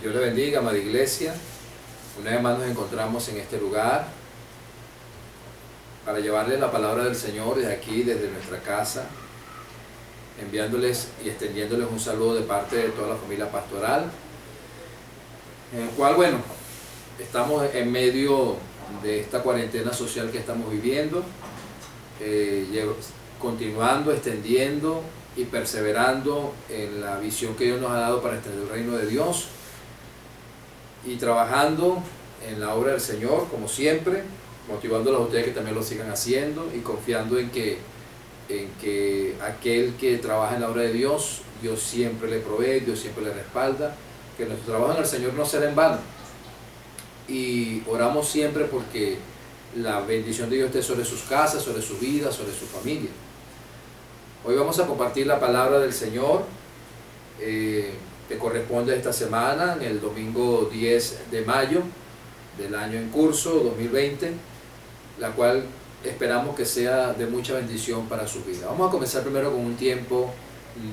Dios le bendiga, amada iglesia. Una vez más nos encontramos en este lugar para llevarles la palabra del Señor desde aquí, desde nuestra casa, enviándoles y extendiéndoles un saludo de parte de toda la familia pastoral, en el cual, bueno, estamos en medio de esta cuarentena social que estamos viviendo, continuando, extendiendo y perseverando en la visión que Dios nos ha dado para extender el reino de Dios y trabajando en la obra del Señor, como siempre, motivándolos a ustedes que también lo sigan haciendo y confiando en que aquel que trabaja en la obra de Dios, Dios siempre le provee, Dios siempre le respalda, que nuestro trabajo en el Señor no será en vano. Y oramos siempre porque la bendición de Dios esté sobre sus casas, sobre su vida, sobre su familia. Hoy vamos a compartir la palabra del Señor que corresponde a esta semana, en el domingo 10 de mayo del año en curso 2020, la cual esperamos que sea de mucha bendición para su vida. Vamos a comenzar primero con un tiempo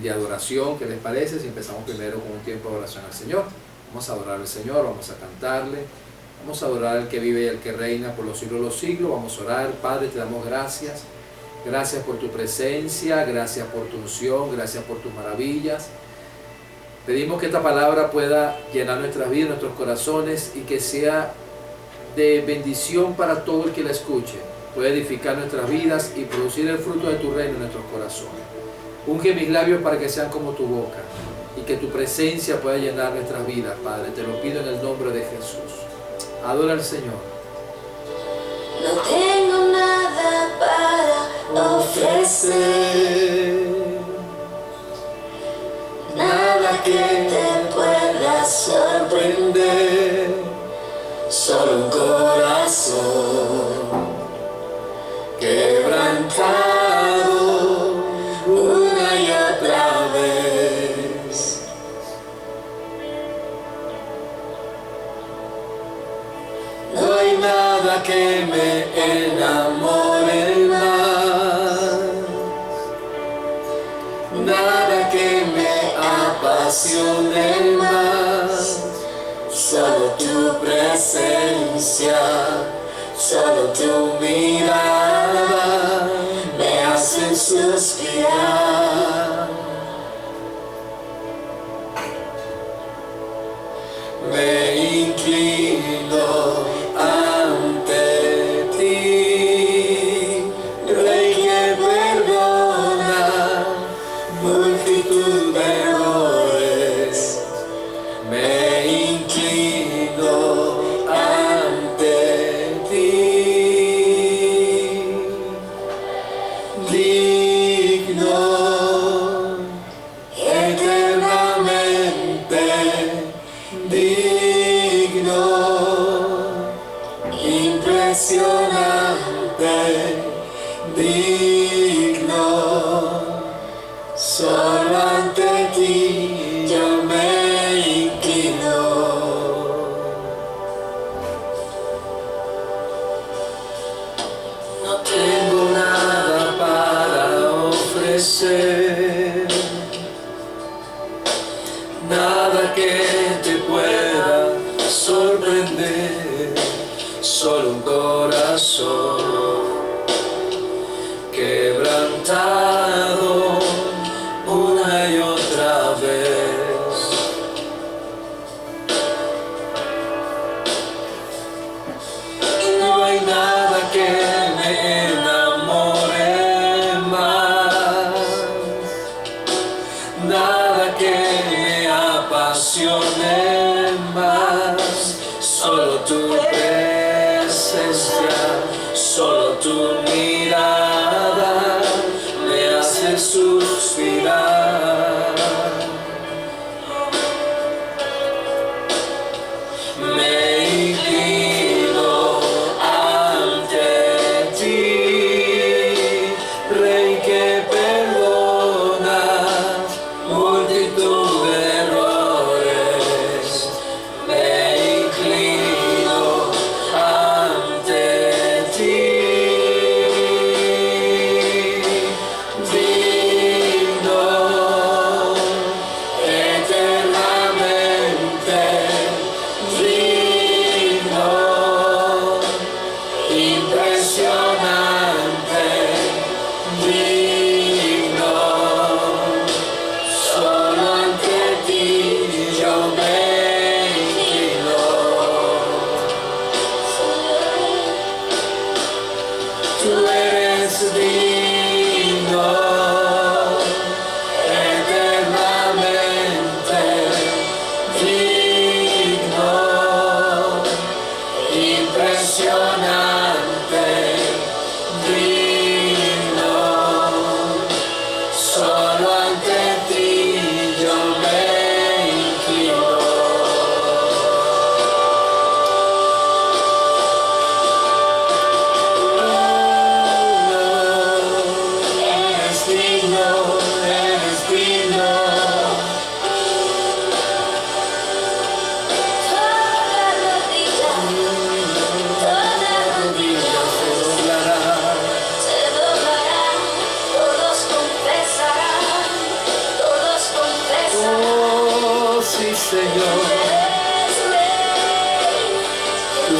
de adoración. ¿Qué les parece si empezamos primero con un tiempo de oración al Señor? Vamos a adorar al Señor, vamos a cantarle, vamos a adorar al que vive y al que reina por los siglos de los siglos. Vamos a orar. Padre, te damos gracias. Gracias por tu presencia, gracias por tu unción, gracias por tus maravillas. Pedimos que esta palabra pueda llenar nuestras vidas, nuestros corazones, y que sea de bendición para todo el que la escuche. Pueda edificar nuestras vidas y producir el fruto de tu reino en nuestros corazones. Unge mis labios para que sean como tu boca, y que tu presencia pueda llenar nuestras vidas, Padre. Te lo pido en el nombre de Jesús. Adora al Señor. No tengo nada para ofrecer, nada que te pueda sorprender, solo un corazón quebrantado una y otra vez. No hay nada que me enamore más, nada que me apasione más, solo tu presencia, solo tu mirada me hacen suspirar. Me inclino ante ti, Rey que perdona multitud de errores. Me inclino ante ti, digno, eternamente digno, impresionante, digno, solo ante ti yo me inclino. No tengo nada para ofrecer, nada que te pueda sorprender, solo un corazón quebrantado una y otra vez. Y no hay nada que me enamore más, nada que me apasione más, solo tu presencia, solo tu mirada me hace suspirar. Me inclino ante ti, Rey que perdona multitud de errores. Me inclino ante ti, digno, Señor. Tú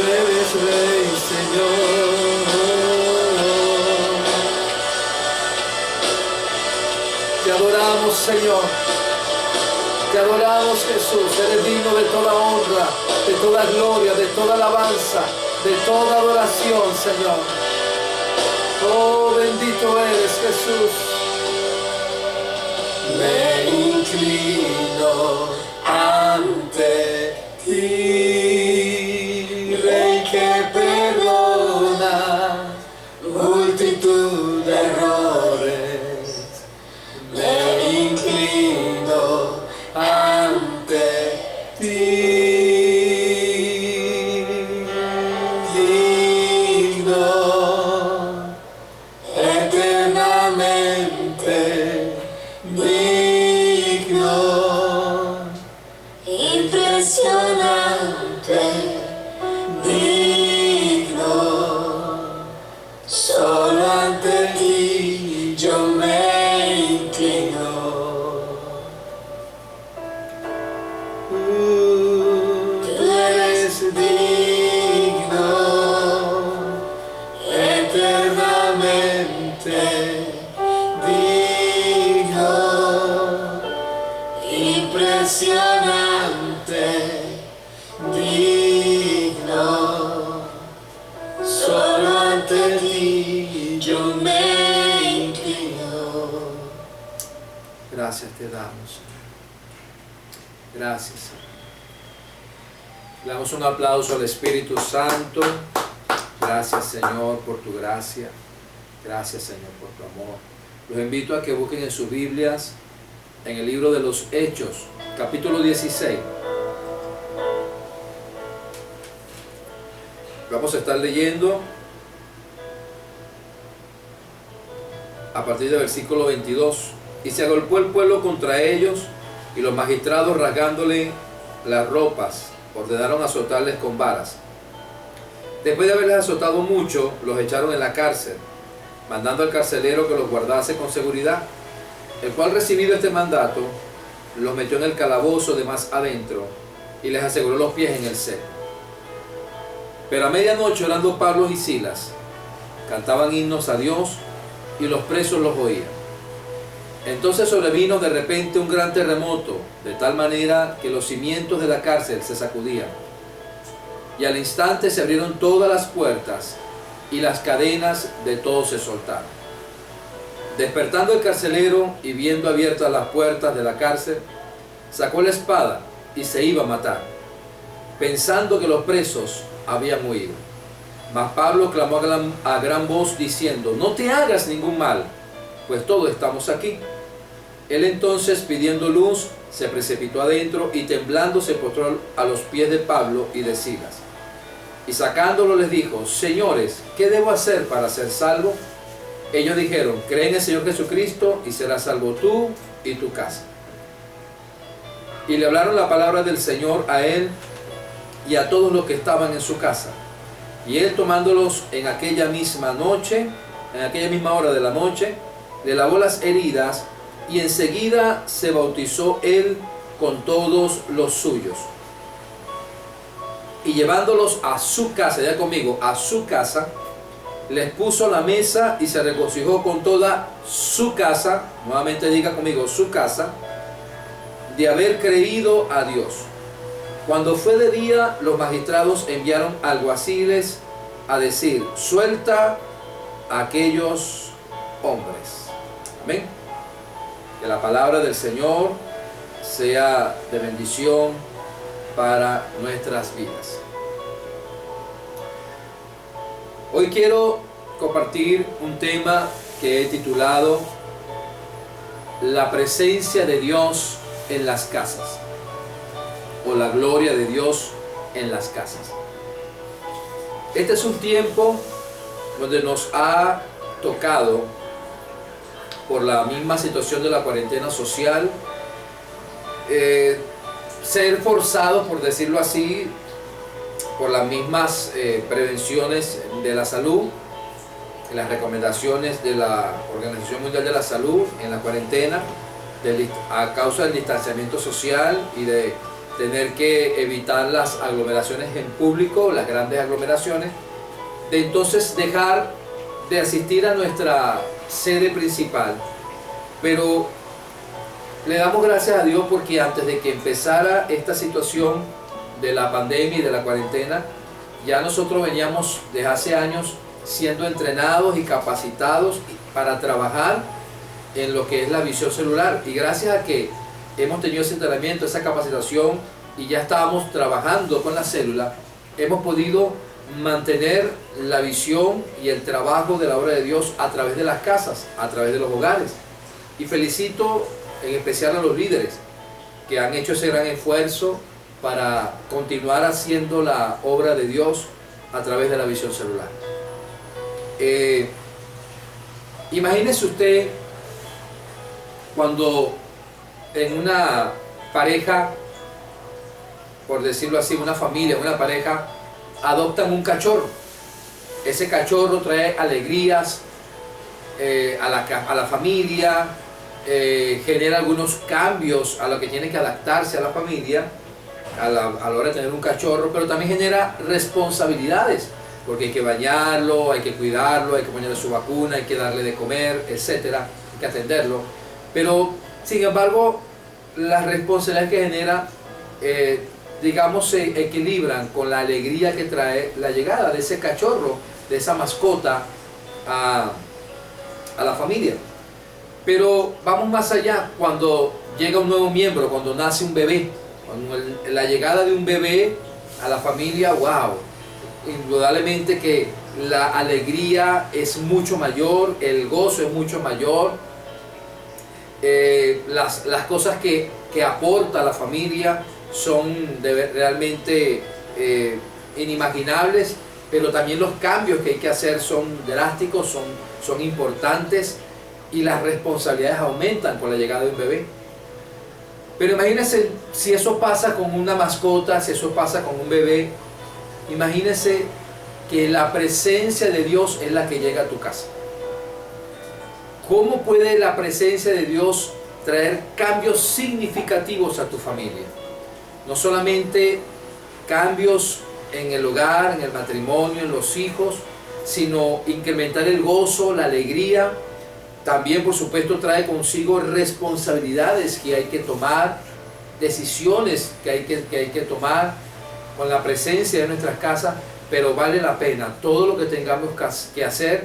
eres Rey, Señor. Te adoramos, Señor. Te adoramos, Jesús. Eres digno de toda honra, de toda gloria, de toda alabanza, de toda adoración, Señor. Oh, bendito eres, Jesús. Me inclino ante ti, Rey que perdona multitud de errores. Me inclino ante ti, digno eternamente, digno, impresionante, digno, solo ante ti yo me inclino. Tú eres digno, eternamente digno, impresionante, digno, solo ante ti yo me inclino. Gracias te damos, Señor. Gracias, Señor. Le damos un aplauso al Espíritu Santo. Gracias, Señor, por tu gracia. Gracias, Señor, por tu amor. Los invito a que busquen en sus Biblias, en el libro de los Hechos, capítulo 16. Vamos a estar leyendo a partir del versículo 22. Y se agolpó el pueblo contra ellos, y los magistrados, rasgándole las ropas, ordenaron azotarles con varas. Después de haberles azotado mucho, los echaron en la cárcel, mandando al carcelero que los guardase con seguridad, el cual, recibido este mandato, los metió en el calabozo de más adentro y les aseguró los pies en el cepo. Pero a medianoche, orando Pablo y Silas, cantaban himnos a Dios, y los presos los oían. Entonces sobrevino de repente un gran terremoto, de tal manera que los cimientos de la cárcel se sacudían. Y al instante se abrieron todas las puertas, y las cadenas de todos se soltaron. Despertando el carcelero y viendo abiertas las puertas de la cárcel, sacó la espada y se iba a matar, pensando que los presos habían huido. Mas Pablo clamó a gran voz diciendo: no te hagas ningún mal, pues todos estamos aquí. Él entonces, pidiendo luz, se precipitó adentro y temblando se postró a los pies de Pablo y de Silas. Y sacándolo les dijo: señores, ¿qué debo hacer para ser salvo? Ellos dijeron: cree en el Señor Jesucristo y serás salvo tú y tu casa. Y le hablaron la palabra del Señor a él y a todos los que estaban en su casa. Y él, tomándolos en aquella misma hora de la noche, le lavó las heridas, y enseguida se bautizó él con todos los suyos. Y llevándolos a su casa, ya conmigo, a su casa, les puso la mesa y se regocijó con toda su casa, nuevamente diga conmigo, su casa, de haber creído a Dios. Cuando fue de día, los magistrados enviaron alguaciles a decir: suelta a aquellos hombres. Amén. Que la palabra del Señor sea de bendición para nuestras vidas. Hoy quiero compartir un tema que he titulado La presencia de Dios en las casas, o la gloria de Dios en las casas. Este es un tiempo donde nos ha tocado, por la misma situación de la cuarentena social, ser forzados, por decirlo así, por las mismas prevenciones de la salud, en las recomendaciones de la Organización Mundial de la Salud en la cuarentena, a causa del distanciamiento social y de tener que evitar las aglomeraciones en público, las grandes aglomeraciones, de entonces dejar de asistir a nuestra sede principal. Pero le damos gracias a Dios porque antes de que empezara esta situación de la pandemia y de la cuarentena, ya nosotros veníamos desde hace años siendo entrenados y capacitados para trabajar en lo que es la visión celular, y gracias a que hemos tenido ese entrenamiento, esa capacitación, y ya estábamos trabajando con la célula, hemos podido mantener la visión y el trabajo de la obra de Dios a través de las casas, a través de los hogares. Y felicito en especial a los líderes que han hecho ese gran esfuerzo para continuar haciendo la obra de Dios a través de la visión celular. Imagínese usted cuando en una pareja, por decirlo así, una familia, una pareja, adoptan un cachorro. Ese cachorro trae alegrías a la familia, genera algunos cambios a lo que tiene que adaptarse a la familia a la hora de tener un cachorro, pero también genera responsabilidades, porque hay que bañarlo, hay que cuidarlo, hay que ponerle su vacuna, hay que darle de comer, etcétera, hay que atenderlo. Pero, sin embargo, las responsabilidades que genera, digamos, se equilibran con la alegría que trae la llegada de ese cachorro, de esa mascota a la familia. Pero vamos más allá, cuando llega un nuevo miembro, cuando nace un bebé, cuando la llegada de un bebé a la familia, wow, indudablemente que la alegría es mucho mayor, el gozo es mucho mayor, las cosas que aporta la familia son realmente inimaginables, pero también los cambios que hay que hacer son drásticos, son importantes, y las responsabilidades aumentan con la llegada de un bebé. Pero imagínense si eso pasa con una mascota, si eso pasa con un bebé. Imagínense que la presencia de Dios es la que llega a tu casa. ¿Cómo puede la presencia de Dios traer cambios significativos a tu familia? No solamente cambios en el hogar, en el matrimonio, en los hijos, sino incrementar el gozo, la alegría. También, por supuesto, trae consigo responsabilidades que hay que tomar, decisiones que hay que tomar con la presencia de nuestras casas, pero vale la pena todo lo que tengamos que hacer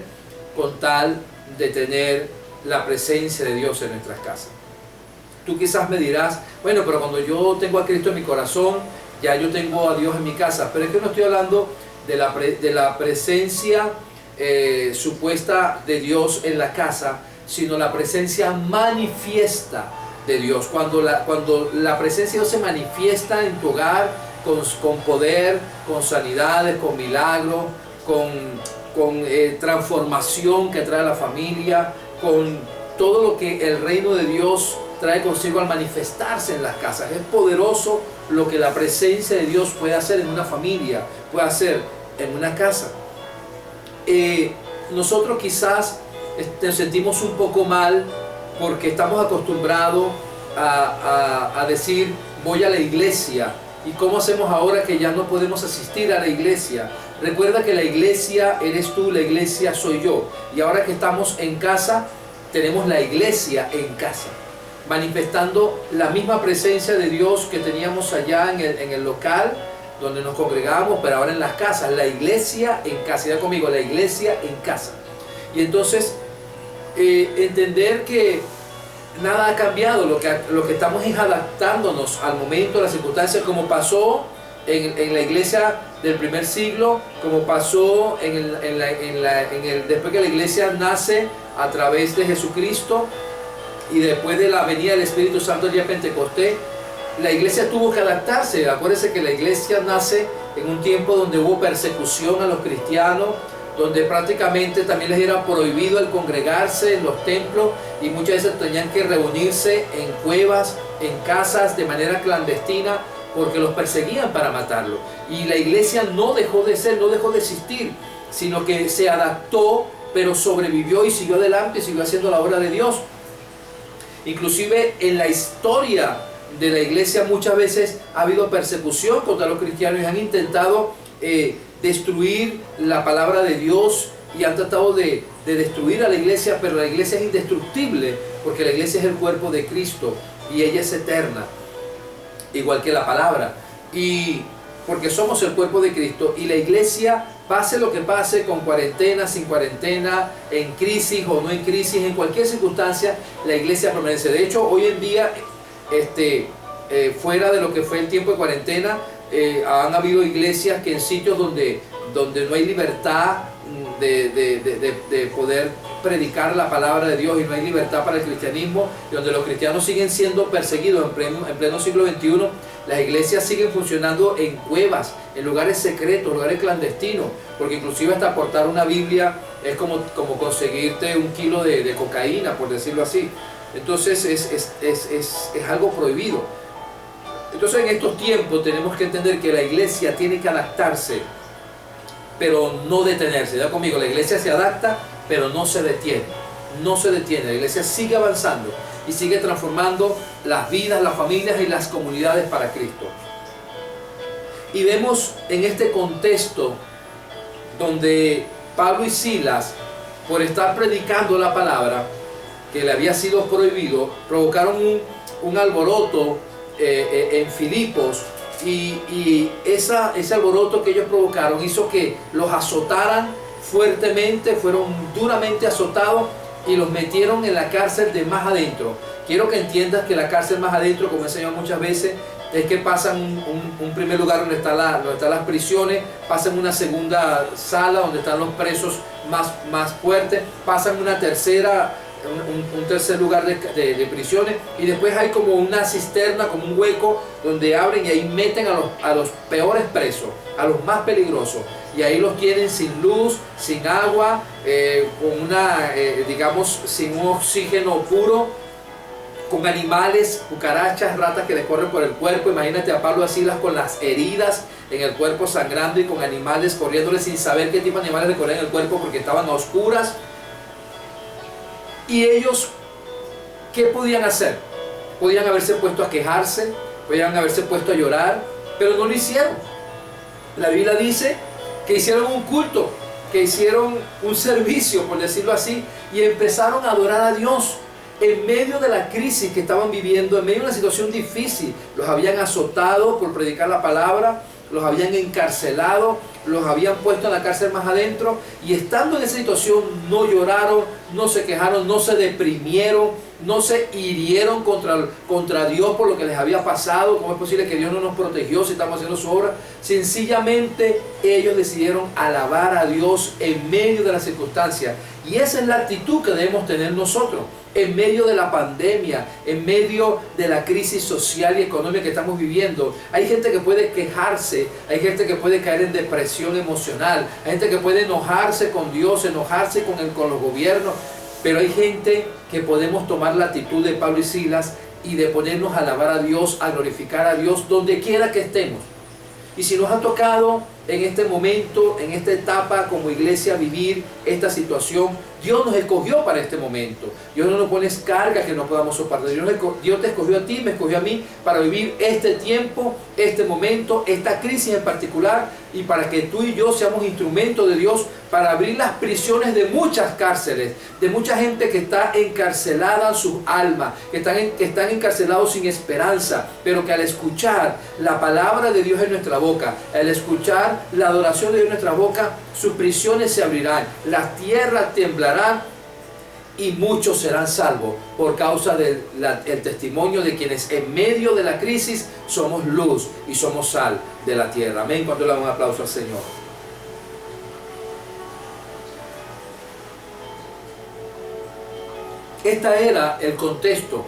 con tal de tener la presencia de Dios en nuestras casas. Tú quizás me dirás, bueno, pero cuando yo tengo a Cristo en mi corazón, ya yo tengo a Dios en mi casa. Pero es que no estoy hablando de la presencia supuesta de Dios en la casa, sino la presencia manifiesta de Dios. Cuando la presencia de Dios se manifiesta en tu hogar con poder, con sanidades, con milagros, con transformación que trae a la familia, con todo lo que el reino de Dios trae consigo al manifestarse en las casas. Es poderoso lo que la presencia de Dios puede hacer en una familia, puede hacer en una casa. Nosotros quizás nos sentimos un poco mal porque estamos acostumbrados a decir voy a la iglesia. ¿Y cómo hacemos ahora que ya no podemos asistir a la iglesia? Recuerda que la iglesia eres tú, la iglesia soy yo. Y ahora que estamos en casa, tenemos la iglesia en casa, manifestando la misma presencia de Dios que teníamos allá en el local donde nos congregamos, pero ahora en las casas, la iglesia en casa. Ya conmigo, la iglesia en casa. Y entonces entender que nada ha cambiado, lo que estamos es adaptándonos al momento, a las circunstancias, como pasó en la iglesia del primer siglo, como pasó después que la iglesia nace a través de Jesucristo y después de la venida del Espíritu Santo el día de Pentecostés. La iglesia tuvo que adaptarse. Acuérdense que la iglesia nace en un tiempo donde hubo persecución a los cristianos, donde prácticamente también les era prohibido el congregarse en los templos, y muchas veces tenían que reunirse en cuevas, en casas, de manera clandestina, porque los perseguían para matarlo. Y la iglesia no dejó de existir, sino que se adaptó pero sobrevivió y siguió adelante, siguió haciendo la obra de Dios. Inclusive en la historia de la iglesia muchas veces ha habido persecución contra los cristianos y han intentado destruir la palabra de Dios y han tratado de destruir a la iglesia, pero la iglesia es indestructible porque la iglesia es el cuerpo de Cristo y ella es eterna, igual que la palabra, y porque somos el cuerpo de Cristo, y la iglesia, pase lo que pase, con cuarentena, sin cuarentena, en crisis o no en crisis, en cualquier circunstancia, la iglesia permanece. De hecho, hoy en día, fuera de lo que fue el tiempo de cuarentena, han habido iglesias que en sitios donde no hay libertad de poder predicar la palabra de Dios y no hay libertad para el cristianismo, y donde los cristianos siguen siendo perseguidos en pleno siglo XXI, las iglesias siguen funcionando en cuevas, en lugares secretos, lugares clandestinos, porque inclusive hasta portar una Biblia es como conseguirte un kilo de cocaína, por decirlo así. Entonces es algo prohibido. Entonces en estos tiempos tenemos que entender que la iglesia tiene que adaptarse, pero no detenerse. Ya conmigo, la iglesia se adapta, pero no se detiene. No se detiene. La iglesia sigue avanzando y sigue transformando las vidas, las familias y las comunidades para Cristo. Y vemos en este contexto donde Pablo y Silas, por estar predicando la palabra que le había sido prohibido, provocaron un alboroto en Filipos, y ese alboroto que ellos provocaron hizo que los azotaran fuertemente, fueron duramente azotados y los metieron en la cárcel de más adentro. Quiero que entiendas que la cárcel más adentro, como he enseñado muchas veces, es que pasan un primer lugar donde están las prisiones, pasan una segunda sala donde están los presos más fuertes, pasan una tercera, un tercer lugar de prisiones, y después hay como una cisterna, como un hueco donde abren y ahí meten a los peores presos, a los más peligrosos, y ahí los tienen sin luz, sin agua, con digamos, sin un oxígeno puro, con animales, cucarachas, ratas que les corren por el cuerpo. Imagínate a Pablo y a Silas con las heridas en el cuerpo sangrando y con animales corriéndoles sin saber qué tipo de animales le corrían el cuerpo porque estaban a oscuras. Y ellos, ¿qué podían hacer? Podían haberse puesto a quejarse, podían haberse puesto a llorar, pero no lo hicieron. La Biblia dice que hicieron un culto, que hicieron un servicio, por decirlo así, y empezaron a adorar a Dios en medio de la crisis que estaban viviendo, en medio de una situación difícil. Los habían azotado por predicar la palabra, los habían encarcelado, los habían puesto en la cárcel más adentro, y estando en esa situación no lloraron, no se quejaron, no se deprimieron, no se hirieron contra Dios por lo que les había pasado. ¿Cómo es posible que Dios no nos protegió si estamos haciendo su obra? Sencillamente ellos decidieron alabar a Dios en medio de las circunstancias, y esa es la actitud que debemos tener nosotros en medio de la pandemia, en medio de la crisis social y económica que estamos viviendo. Hay gente que puede quejarse, hay gente que puede caer en depresión emocional, hay gente que puede enojarse con Dios, enojarse con los gobiernos, pero hay gente que podemos tomar la actitud de Pablo y Silas y de ponernos a alabar a Dios, a glorificar a Dios donde quiera que estemos. Y si nos ha tocado en este momento, en esta etapa como iglesia vivir esta situación, Dios nos escogió para este momento. Dios no nos pone cargas que no podamos soportar. Dios te escogió a ti, me escogió a mí para vivir este tiempo, este momento, esta crisis en particular, y para que tú y yo seamos instrumentos de Dios para abrir las prisiones de muchas cárceles, de mucha gente que está encarcelada en sus almas, que están encarcelados sin esperanza, pero que al escuchar la palabra de Dios en nuestra boca, al escuchar la adoración de Dios en nuestra boca, sus prisiones se abrirán, la tierra temblará y muchos serán salvos por causa del testimonio de quienes en medio de la crisis somos luz y somos sal de la tierra. Amén. Cuando le damos un aplauso al Señor. Este era el contexto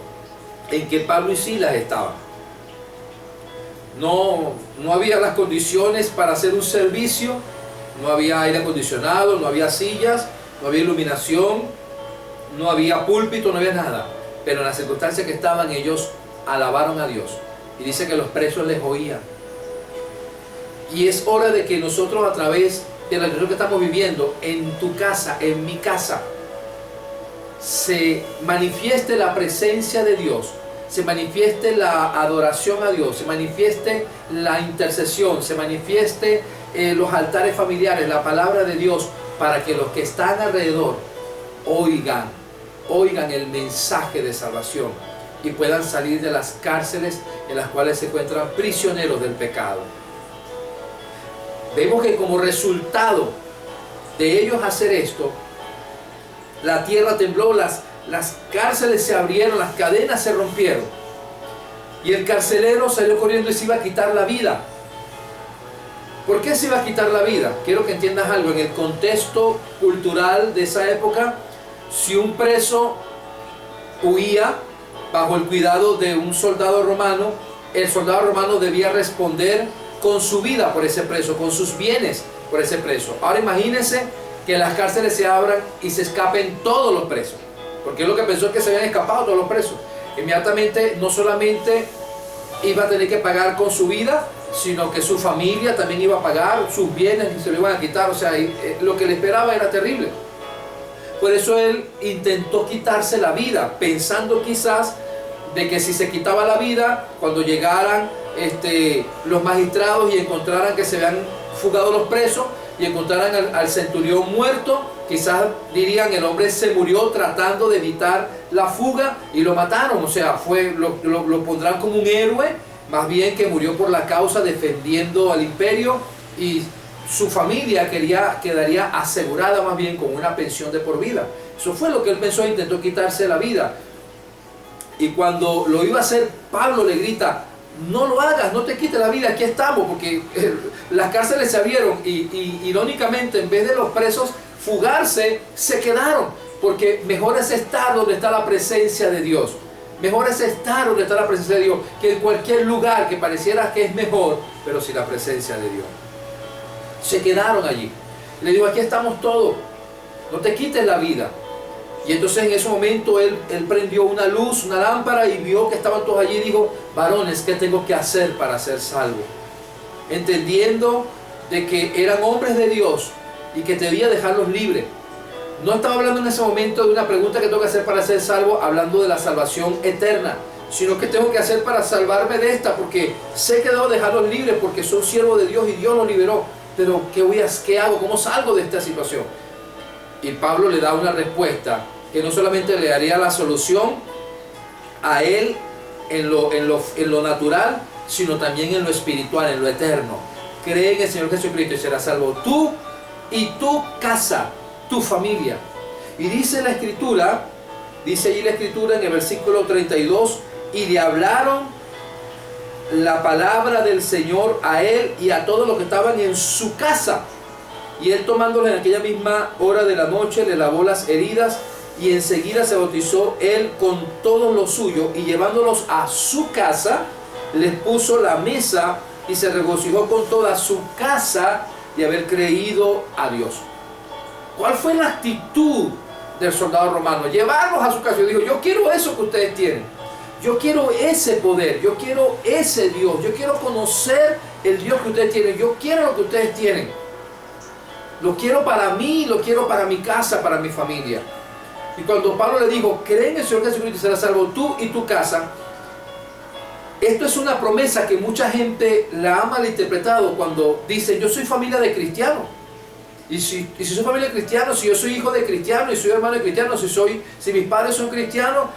en que Pablo y Silas estaban. No había las condiciones para hacer un servicio, no había aire acondicionado, no había sillas, no había iluminación, no había púlpito, no había nada. Pero en las circunstancias que estaban, ellos alabaron a Dios. Y dice que los presos les oían. Y es hora de que nosotros, a través de la situación que estamos viviendo, en tu casa, en mi casa, se manifieste la presencia de Dios, se manifieste la adoración a Dios, se manifieste la intercesión, se manifieste los altares familiares, la palabra de Dios, para que los que están alrededor oigan el mensaje de salvación y puedan salir de las cárceles en las cuales se encuentran prisioneros del pecado. Vemos que como resultado de ellos hacer esto, la tierra tembló, las cárceles se abrieron, las cadenas se rompieron. Y el carcelero salió corriendo y se iba a quitar la vida. ¿Por qué se iba a quitar la vida? Quiero que entiendas algo. En el contexto cultural de esa época, si un preso huía bajo el cuidado de un soldado romano, el soldado romano debía responder con su vida por ese preso, con sus bienes por ese preso. Ahora imagínense que las cárceles se abran y se escapen todos los presos, porque lo que pensó es que se habían escapado todos los presos. Inmediatamente no solamente iba a tener que pagar con su vida, sino que su familia también iba a pagar, sus bienes y se lo iban a quitar. O sea, lo que le esperaba era terrible. Por eso él intentó quitarse la vida, pensando quizás de que si se quitaba la vida, cuando llegaran los magistrados y encontraran que se habían fugado los presos y encontraran al centurión muerto, quizás dirían: el hombre se murió tratando de evitar la fuga y lo mataron. O sea, lo pondrán como un héroe, más bien que murió por la causa defendiendo al imperio, y su familia quedaría asegurada más bien con una pensión de por vida. Eso fue lo que él pensó, intentó quitarse la vida. Y cuando lo iba a hacer, Pablo le grita: no lo hagas, no te quites la vida, aquí estamos, porque las cárceles se abrieron y irónicamente, en vez de los presos fugarse, se quedaron, porque mejor es estar donde está la presencia de Dios. Mejor es estar donde está la presencia de Dios que en cualquier lugar que pareciera que es mejor, pero sin la presencia de Dios. Se quedaron allí. Le digo: aquí estamos todos, no te quites la vida. Y entonces en ese momento él prendió una luz, una lámpara, y vio que estaban todos allí y dijo: varones, ¿qué tengo que hacer para ser salvo? Entendiendo de que eran hombres de Dios y que debía dejarlos libres. No estaba hablando en ese momento de una pregunta que tengo que hacer para ser salvo, hablando de la salvación eterna, sino que tengo que hacer para salvarme de esta, porque sé que debo dejarlos libres porque soy siervo de Dios y Dios los liberó. Pero ¿qué hago? ¿Cómo salgo de esta situación? Y Pablo le da una respuesta que no solamente le daría la solución a él en lo natural, sino también en lo espiritual, en lo eterno. Cree en el Señor Jesucristo y serás salvo tú y tu casa, tu familia. Y dice la Escritura, dice allí la Escritura en el versículo 32: y le hablaron la palabra del Señor a él y a todos los que estaban en su casa. Y él, tomándolos en aquella misma hora de la noche, le lavó las heridas, y enseguida se bautizó él con todos los suyos, y llevándolos a su casa, les puso la mesa, y se regocijó con toda su casa de haber creído a Dios. ¿Cuál fue la actitud del soldado romano? Llevarlos a su casa. Yo digo: yo quiero eso que ustedes tienen. Yo quiero ese poder, yo quiero ese Dios, yo quiero conocer el Dios que ustedes tienen, yo quiero lo que ustedes tienen. Lo quiero para mí, lo quiero para mi casa, para mi familia. Y cuando Pablo le dijo: cree en el Señor Jesucristo y serás salvo tú y tu casa, esto es una promesa que mucha gente la ha malinterpretado cuando dice: yo soy familia de cristianos. Y si soy familia de cristianos, si yo soy hijo de cristianos y soy hermano de cristianos, si mis padres son cristianos,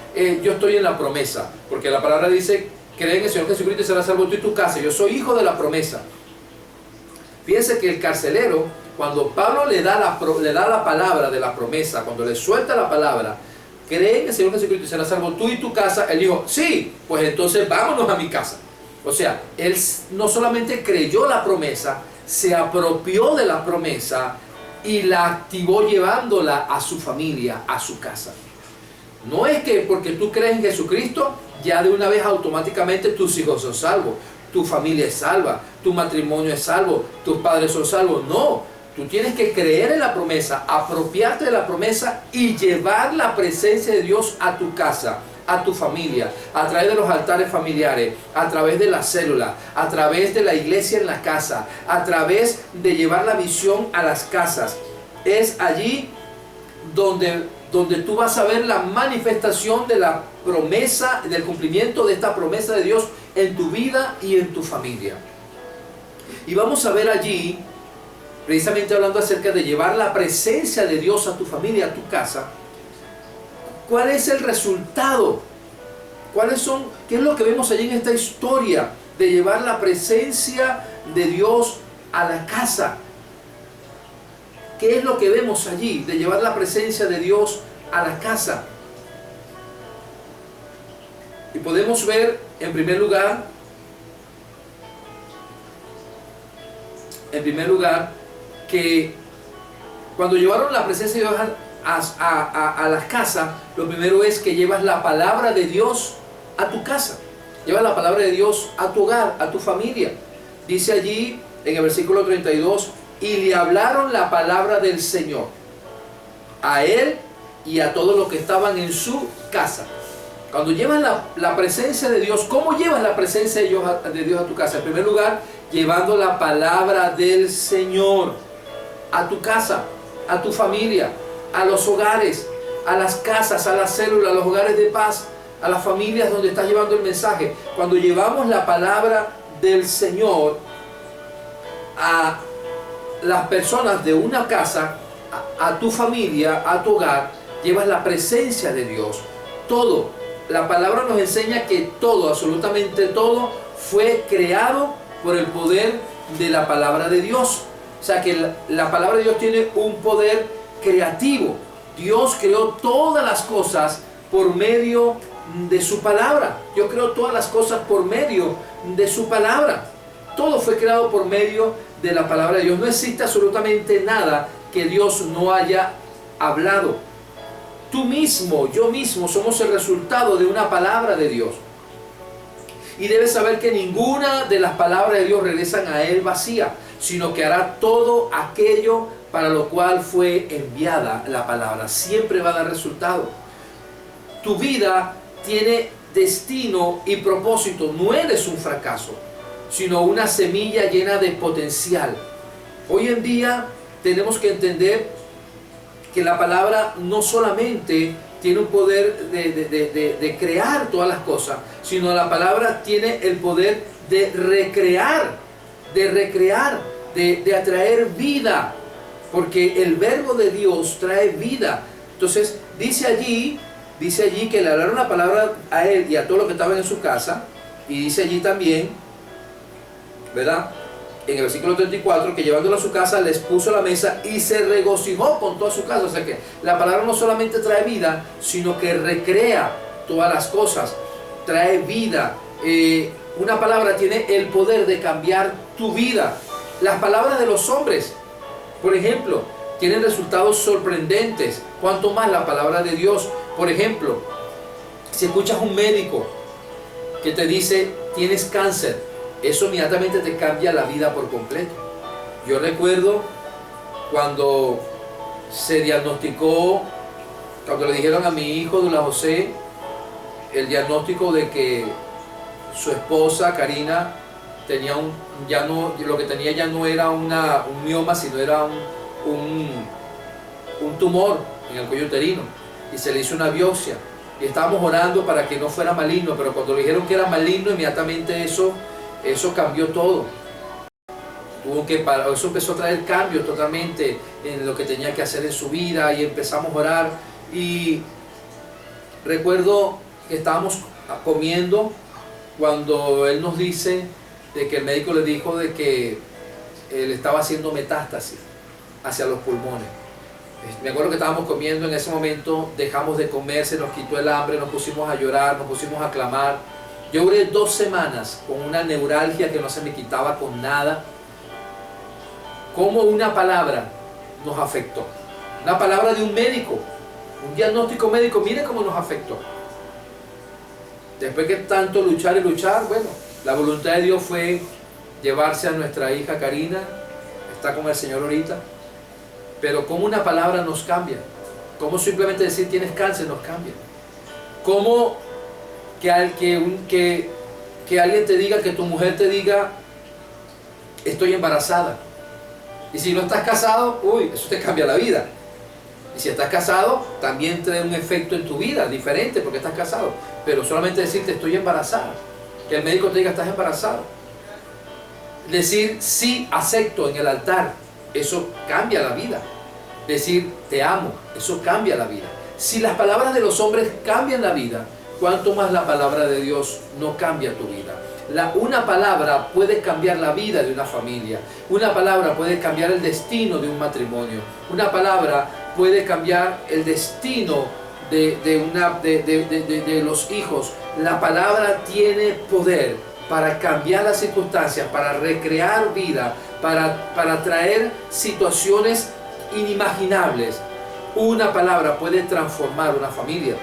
yo estoy en la promesa. Porque la palabra dice: cree en el Señor Jesucristo y serás salvo tú y tu casa. Yo soy hijo de la promesa. Fíjense que el carcelero, cuando Pablo le da la palabra de la promesa, cuando le suelta la palabra: cree en el Señor Jesucristo y serás salvo tú y tu casa, él dijo: sí, pues entonces vámonos a mi casa. O sea, él no solamente creyó la promesa, se apropió de la promesa y la activó llevándola a su familia, a su casa. No es que porque tú crees en Jesucristo, ya de una vez automáticamente tus hijos son salvos, tu familia es salva, tu matrimonio es salvo, tus padres son salvos. No, tú tienes que creer en la promesa, apropiarte de la promesa y llevar la presencia de Dios a tu casa, a tu familia, a través de los altares familiares, a través de la célula, a través de la iglesia en la casa, a través de llevar la visión a las casas. Es allí donde tú vas a ver la manifestación de la promesa, del cumplimiento de esta promesa de Dios en tu vida y en tu familia. Y vamos a ver allí, precisamente hablando acerca de llevar la presencia de Dios a tu familia, a tu casa, ¿cuál es el resultado? ¿Qué es lo que vemos allí en esta historia de llevar la presencia de Dios a la casa? ¿Qué es lo que vemos allí de llevar la presencia de Dios a la casa? Y podemos ver, en primer lugar, que cuando llevaron la presencia de Dios a las casas, lo primero es que llevas la palabra de Dios a tu casa. Llevas la palabra de Dios a tu hogar, a tu familia. Dice allí en el versículo 32, y le hablaron la palabra del Señor a él y a todos los que estaban en su casa. Cuando llevas la presencia de Dios, ¿cómo llevas la presencia de Dios a tu casa? En primer lugar, llevando la palabra del Señor a tu casa, a tu familia, a los hogares, a las casas, a las células, a los hogares de paz, a las familias donde estás llevando el mensaje. Cuando llevamos la palabra del Señor a las personas de una casa, a tu familia, a tu hogar, llevas la presencia de Dios. Todo, la palabra nos enseña que todo, absolutamente todo, fue creado por el poder de la palabra de Dios. O sea que la palabra de Dios tiene un poder creativo. Dios creó todas las cosas por medio de su palabra. Dios creó todas las cosas por medio de su palabra. Todo fue creado por medio de la palabra de Dios. No existe absolutamente nada que Dios no haya hablado. Tú mismo, yo mismo, somos el resultado de una palabra de Dios. Y debes saber que ninguna de las palabras de Dios regresan a Él vacía, sino que hará todo aquello para lo cual fue enviada la palabra. Siempre va a dar resultado. Tu vida tiene destino y propósito. No eres un fracaso, sino una semilla llena de potencial. Hoy en día tenemos que entender que la palabra no solamente tiene un poder de crear todas las cosas, sino la palabra tiene el poder de recrear, de atraer vida, porque el verbo de Dios trae vida. Entonces dice allí que le hablaron la palabra a él y a todos los que estaban en su casa, y dice allí también, ¿verdad?, en el versículo 34, que llevándolo a su casa les puso la mesa y se regocijó con toda su casa. O sea que la palabra no solamente trae vida, sino que recrea todas las cosas, trae vida. Una palabra tiene el poder de cambiar tu vida. Las palabras de los hombres, por ejemplo, tienen resultados sorprendentes. Cuanto más la palabra de Dios. Por ejemplo, si escuchas a un médico que te dice tienes cáncer, eso inmediatamente te cambia la vida por completo. Yo recuerdo cuando se diagnosticó, cuando le dijeron a mi hijo Dula José el diagnóstico de que su esposa Karina tenía lo que tenía ya no era un mioma, sino era un tumor en el cuello uterino, y se le hizo una biopsia y estábamos orando para que no fuera maligno, pero cuando le dijeron que era maligno, inmediatamente eso cambió todo. Eso empezó a traer cambios totalmente en lo que tenía que hacer en su vida, y empezamos a orar. Y recuerdo que estábamos comiendo cuando él nos dice de que el médico le dijo de que él estaba haciendo metástasis hacia los pulmones. Me acuerdo que estábamos comiendo en ese momento, dejamos de comer, se nos quitó el hambre, nos pusimos a llorar, nos pusimos a clamar. Yo duré 2 semanas con una neuralgia que no se me quitaba con nada. Cómo una palabra nos afectó. Una palabra de un médico, un diagnóstico médico, mire cómo nos afectó. Después que tanto luchar y luchar, bueno, la voluntad de Dios fue llevarse a nuestra hija Karina, está con el Señor ahorita. Pero cómo una palabra nos cambia. Cómo simplemente decir tienes cáncer nos cambia. Cómo que alguien te diga, que tu mujer te diga, estoy embarazada. Y si no estás casado, uy, eso te cambia la vida. Y si estás casado, también trae un efecto en tu vida diferente porque estás casado. Pero solamente decirte estoy embarazada, que el médico te diga estás embarazado, decir sí, acepto en el altar, eso cambia la vida. Decir te amo, eso cambia la vida. Si las palabras de los hombres cambian la vida, ¿cuánto más la palabra de Dios no cambia tu vida? Una palabra puede cambiar la vida de una familia. Una palabra puede cambiar el destino de un matrimonio. Una palabra puede cambiar el destino de los hijos. La palabra tiene poder para cambiar las circunstancias, para recrear vida, para traer situaciones inimaginables. Una palabra puede transformar una familia.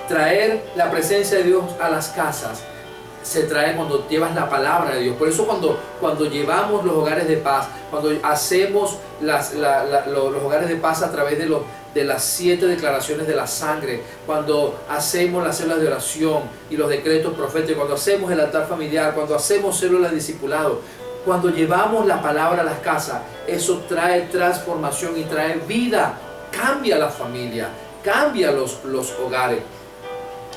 Traer la presencia de Dios a las casas se trae cuando llevas la palabra de Dios. Por eso cuando llevamos los hogares de paz, cuando hacemos los hogares de paz a través de las 7 declaraciones de la sangre, cuando hacemos las células de oración y los decretos proféticos, cuando hacemos el altar familiar, cuando hacemos células de discipulado, cuando llevamos la palabra a las casas, eso trae transformación y trae vida, cambia la familia, cambia los hogares.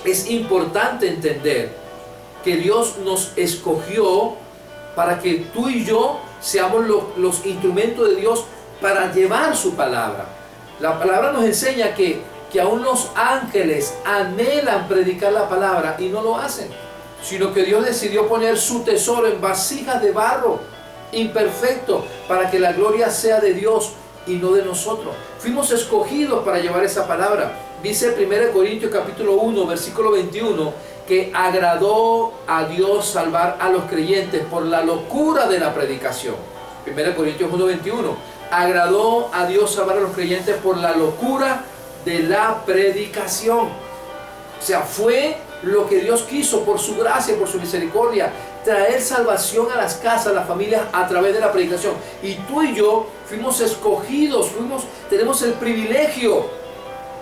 Es importante entender que Dios nos escogió para que tú y yo seamos los instrumentos de Dios para llevar su palabra. La palabra nos enseña que aún los ángeles anhelan predicar la palabra y no lo hacen, sino que Dios decidió poner su tesoro en vasijas de barro imperfecto para que la gloria sea de Dios y no de nosotros. Fuimos escogidos para llevar esa palabra. Dice 1 Corintios capítulo 1 versículo 21 que agradó a Dios salvar a los creyentes por la locura de la predicación. 1 Corintios 1, 21. Agradó a Dios salvar a los creyentes por la locura de la predicación. O sea, fue lo que Dios quiso por su gracia, por su misericordia, traer salvación a las casas, a las familias a través de la predicación. Y tú y yo fuimos escogidos, tenemos el privilegio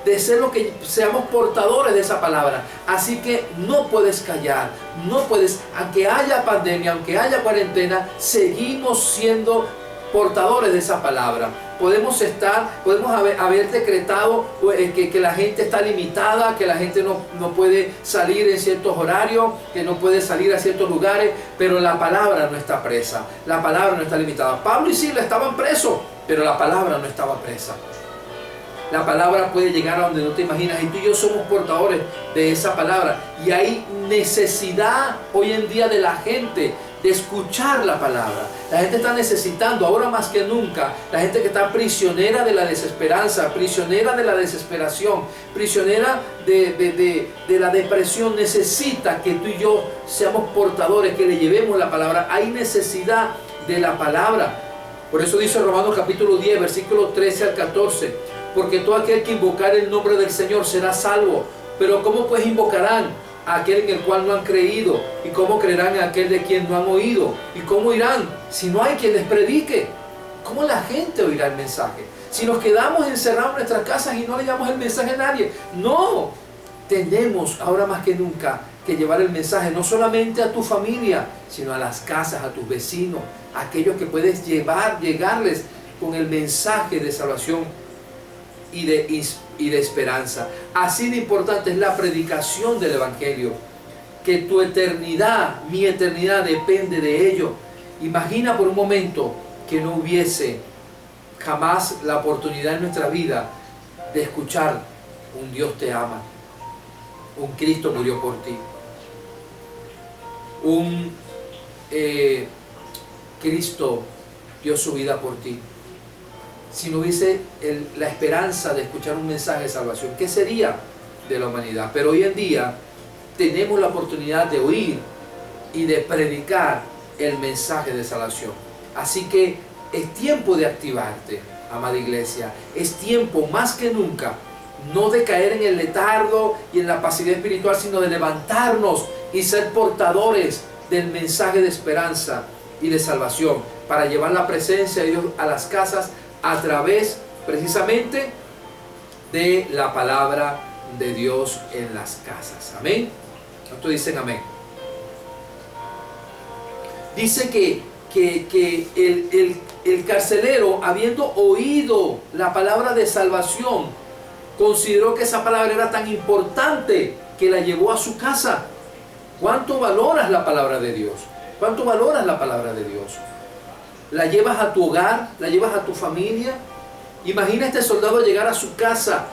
de ser lo que seamos portadores de esa palabra. Así que no puedes callar, no puedes, aunque haya pandemia, aunque haya cuarentena, seguimos siendo portadores de esa palabra. Podemos haber decretado que la gente está limitada, que la gente no puede salir en ciertos horarios, que no puede salir a ciertos lugares, pero la palabra no está presa, la palabra no está limitada. Pablo y Silas estaban presos, pero la palabra no estaba presa. La palabra puede llegar a donde no te imaginas y tú y yo somos portadores de esa palabra. Y hay necesidad hoy en día de la gente de escuchar la palabra. La gente está necesitando, ahora más que nunca, la gente que está prisionera de la desesperanza, prisionera de la desesperación, prisionera de la depresión, necesita que tú y yo seamos portadores, que le llevemos la palabra. Hay necesidad de la palabra. Por eso dice Romanos capítulo 10, versículo 13 al 14. Porque todo aquel que invocar el nombre del Señor será salvo. Pero ¿cómo pues invocarán a aquel en el cual no han creído? ¿Y cómo creerán en aquel de quien no han oído? ¿Y cómo irán si no hay quien les predique? ¿Cómo la gente oirá el mensaje? Si nos quedamos encerrados en nuestras casas y no le llevamos el mensaje a nadie. No, tenemos ahora más que nunca que llevar el mensaje no solamente a tu familia, sino a las casas, a tus vecinos, a aquellos que puedes llegarles con el mensaje de salvación y de esperanza. Así de importante es la predicación del Evangelio, que tu eternidad, mi eternidad depende de ello. Imagina por un momento que no hubiese jamás la oportunidad en nuestra vida de escuchar un Dios te ama, un Cristo murió por ti, un Cristo dio su vida por ti. Si no hubiese la esperanza de escuchar un mensaje de salvación, ¿qué sería de la humanidad? Pero hoy en día tenemos la oportunidad de oír y de predicar el mensaje de salvación. Así que es tiempo de activarte, amada iglesia. Es tiempo más que nunca, no de caer en el letargo y en la pasividad espiritual, sino de levantarnos y ser portadores del mensaje de esperanza y de salvación, para llevar la presencia de Dios a las casas a través precisamente de la palabra de Dios en las casas. Amén. ¿Cuántos dicen amén? Dice que el carcelero, habiendo oído la palabra de salvación, consideró que esa palabra era tan importante que la llevó a su casa. ¿Cuánto valoras la palabra de Dios? ¿Cuánto valoras la palabra de Dios? ¿La llevas a tu hogar? ¿La llevas a tu familia? Imagina a este soldado llegar a su casa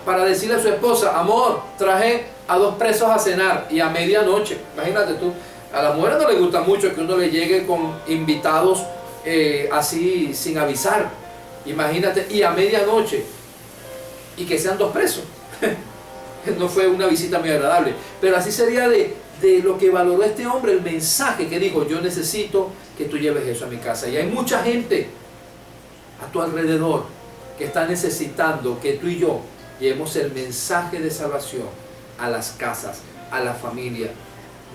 para decirle a su esposa: amor, traje a 2 presos a cenar, y a medianoche. Imagínate tú, a las mujeres no les gusta mucho que uno le llegue con invitados así sin avisar. Imagínate, y a medianoche, y que sean 2 presos. No fue una visita muy agradable, pero así sería de lo que valoró este hombre, el mensaje que dijo: yo necesito que tú lleves eso a mi casa. Y hay mucha gente a tu alrededor que está necesitando que tú y yo llevemos el mensaje de salvación a las casas, a la familia.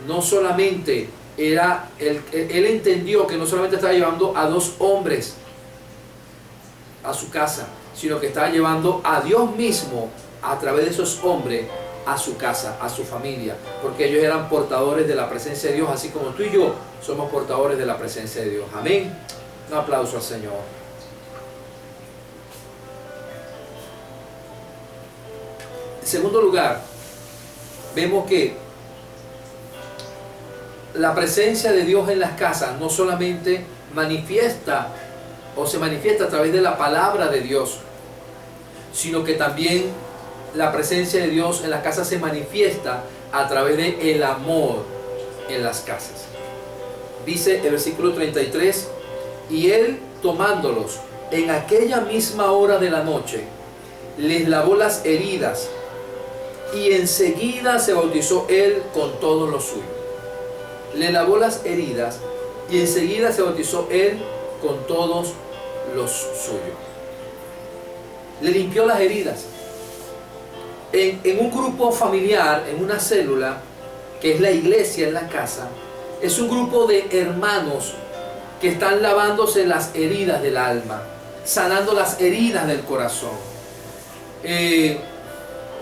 No solamente era, él entendió que no solamente estaba llevando a 2 hombres a su casa, sino que estaba llevando a Dios mismo a través de esos hombres a su casa, a su familia, porque ellos eran portadores de la presencia de Dios, así como tú y yo somos portadores de la presencia de Dios. Amén. Un aplauso al Señor. En segundo lugar, vemos que la presencia de Dios en las casas no solamente manifiesta o se manifiesta a través de la palabra de Dios, sino que también la presencia de Dios en las casas se manifiesta a través de el amor en las casas. Dice el versículo 33: y él, tomándolos en aquella misma hora de la noche, les lavó las heridas, y enseguida se bautizó él con todos los suyos. Le lavó las heridas, y enseguida se bautizó él con todos los suyos. Le limpió las heridas. En un grupo familiar, en una célula, que es la iglesia en la casa, es un grupo de hermanos que están lavándose las heridas del alma, sanando las heridas del corazón.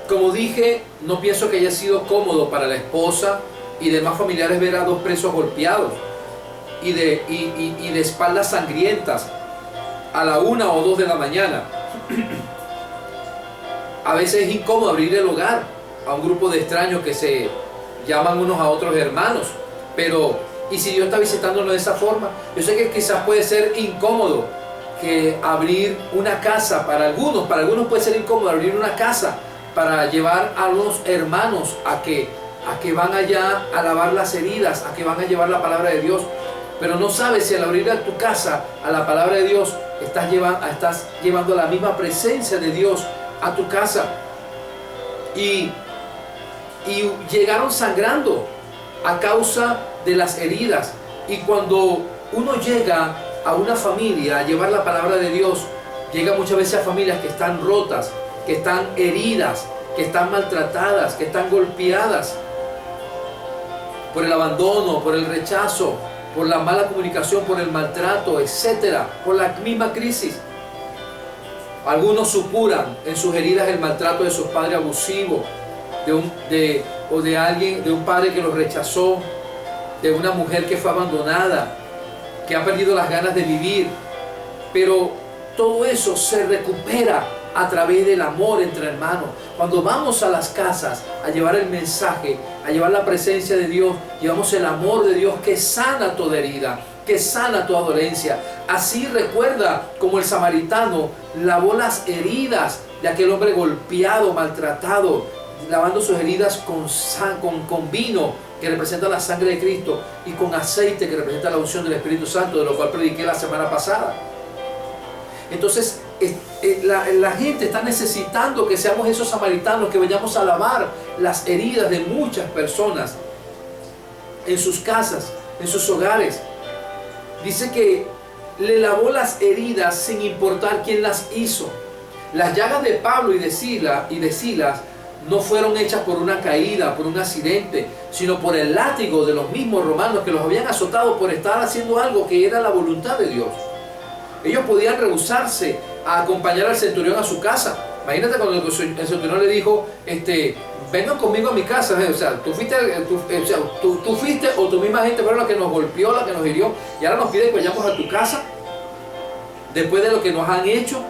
Como dije, no pienso que haya sido cómodo para la esposa y demás familiares ver a 2 presos golpeados y de espaldas sangrientas a la 1 o 2 de la mañana. A veces es incómodo abrir el hogar a un grupo de extraños que se llaman unos a otros hermanos, pero ¿y si Dios está visitándonos de esa forma? Yo sé que quizás puede ser incómodo que abrir una casa para algunos puede ser incómodo abrir una casa para llevar a los hermanos a que van allá a lavar las heridas, a que van a llevar la palabra de Dios, pero no sabes si al abrir a tu casa a la palabra de Dios estás llevando la misma presencia de Dios a tu casa. Y llegaron sangrando a causa de las heridas. Y cuando uno llega a una familia a llevar la palabra de Dios, llega muchas veces a familias que están rotas, que están heridas, que están maltratadas, que están golpeadas por el abandono, por el rechazo, por la mala comunicación, por el maltrato, etcétera, por la misma crisis. Algunos supuran en sus heridas el maltrato de sus padres abusivos, de un padre que los rechazó, de una mujer que fue abandonada, que ha perdido las ganas de vivir. Pero todo eso se recupera a través del amor entre hermanos. Cuando vamos a las casas a llevar el mensaje, a llevar la presencia de Dios, llevamos el amor de Dios que sana toda herida, que sana toda dolencia. Así recuerda como el samaritano lavó las heridas de aquel hombre golpeado, maltratado, lavando sus heridas con vino, que representa la sangre de Cristo, y con aceite, que representa la unción del Espíritu Santo, de lo cual prediqué la semana pasada. Entonces la gente está necesitando que seamos esos samaritanos, que vayamos a lavar las heridas de muchas personas en sus casas, en sus hogares. Dice que le lavó las heridas sin importar quién las hizo. Las llagas de Pablo y de Silas no fueron hechas por una caída, por un accidente, sino por el látigo de los mismos romanos que los habían azotado por estar haciendo algo que era la voluntad de Dios. Ellos podían rehusarse a acompañar al centurión a su casa, Imagínate cuando el centurión le dijo, vengan conmigo a mi casa, o sea, tú fuiste o tu misma gente fueron la que nos golpeó, la que nos hirió, y ahora nos pide que vayamos a tu casa, después de lo que nos han hecho.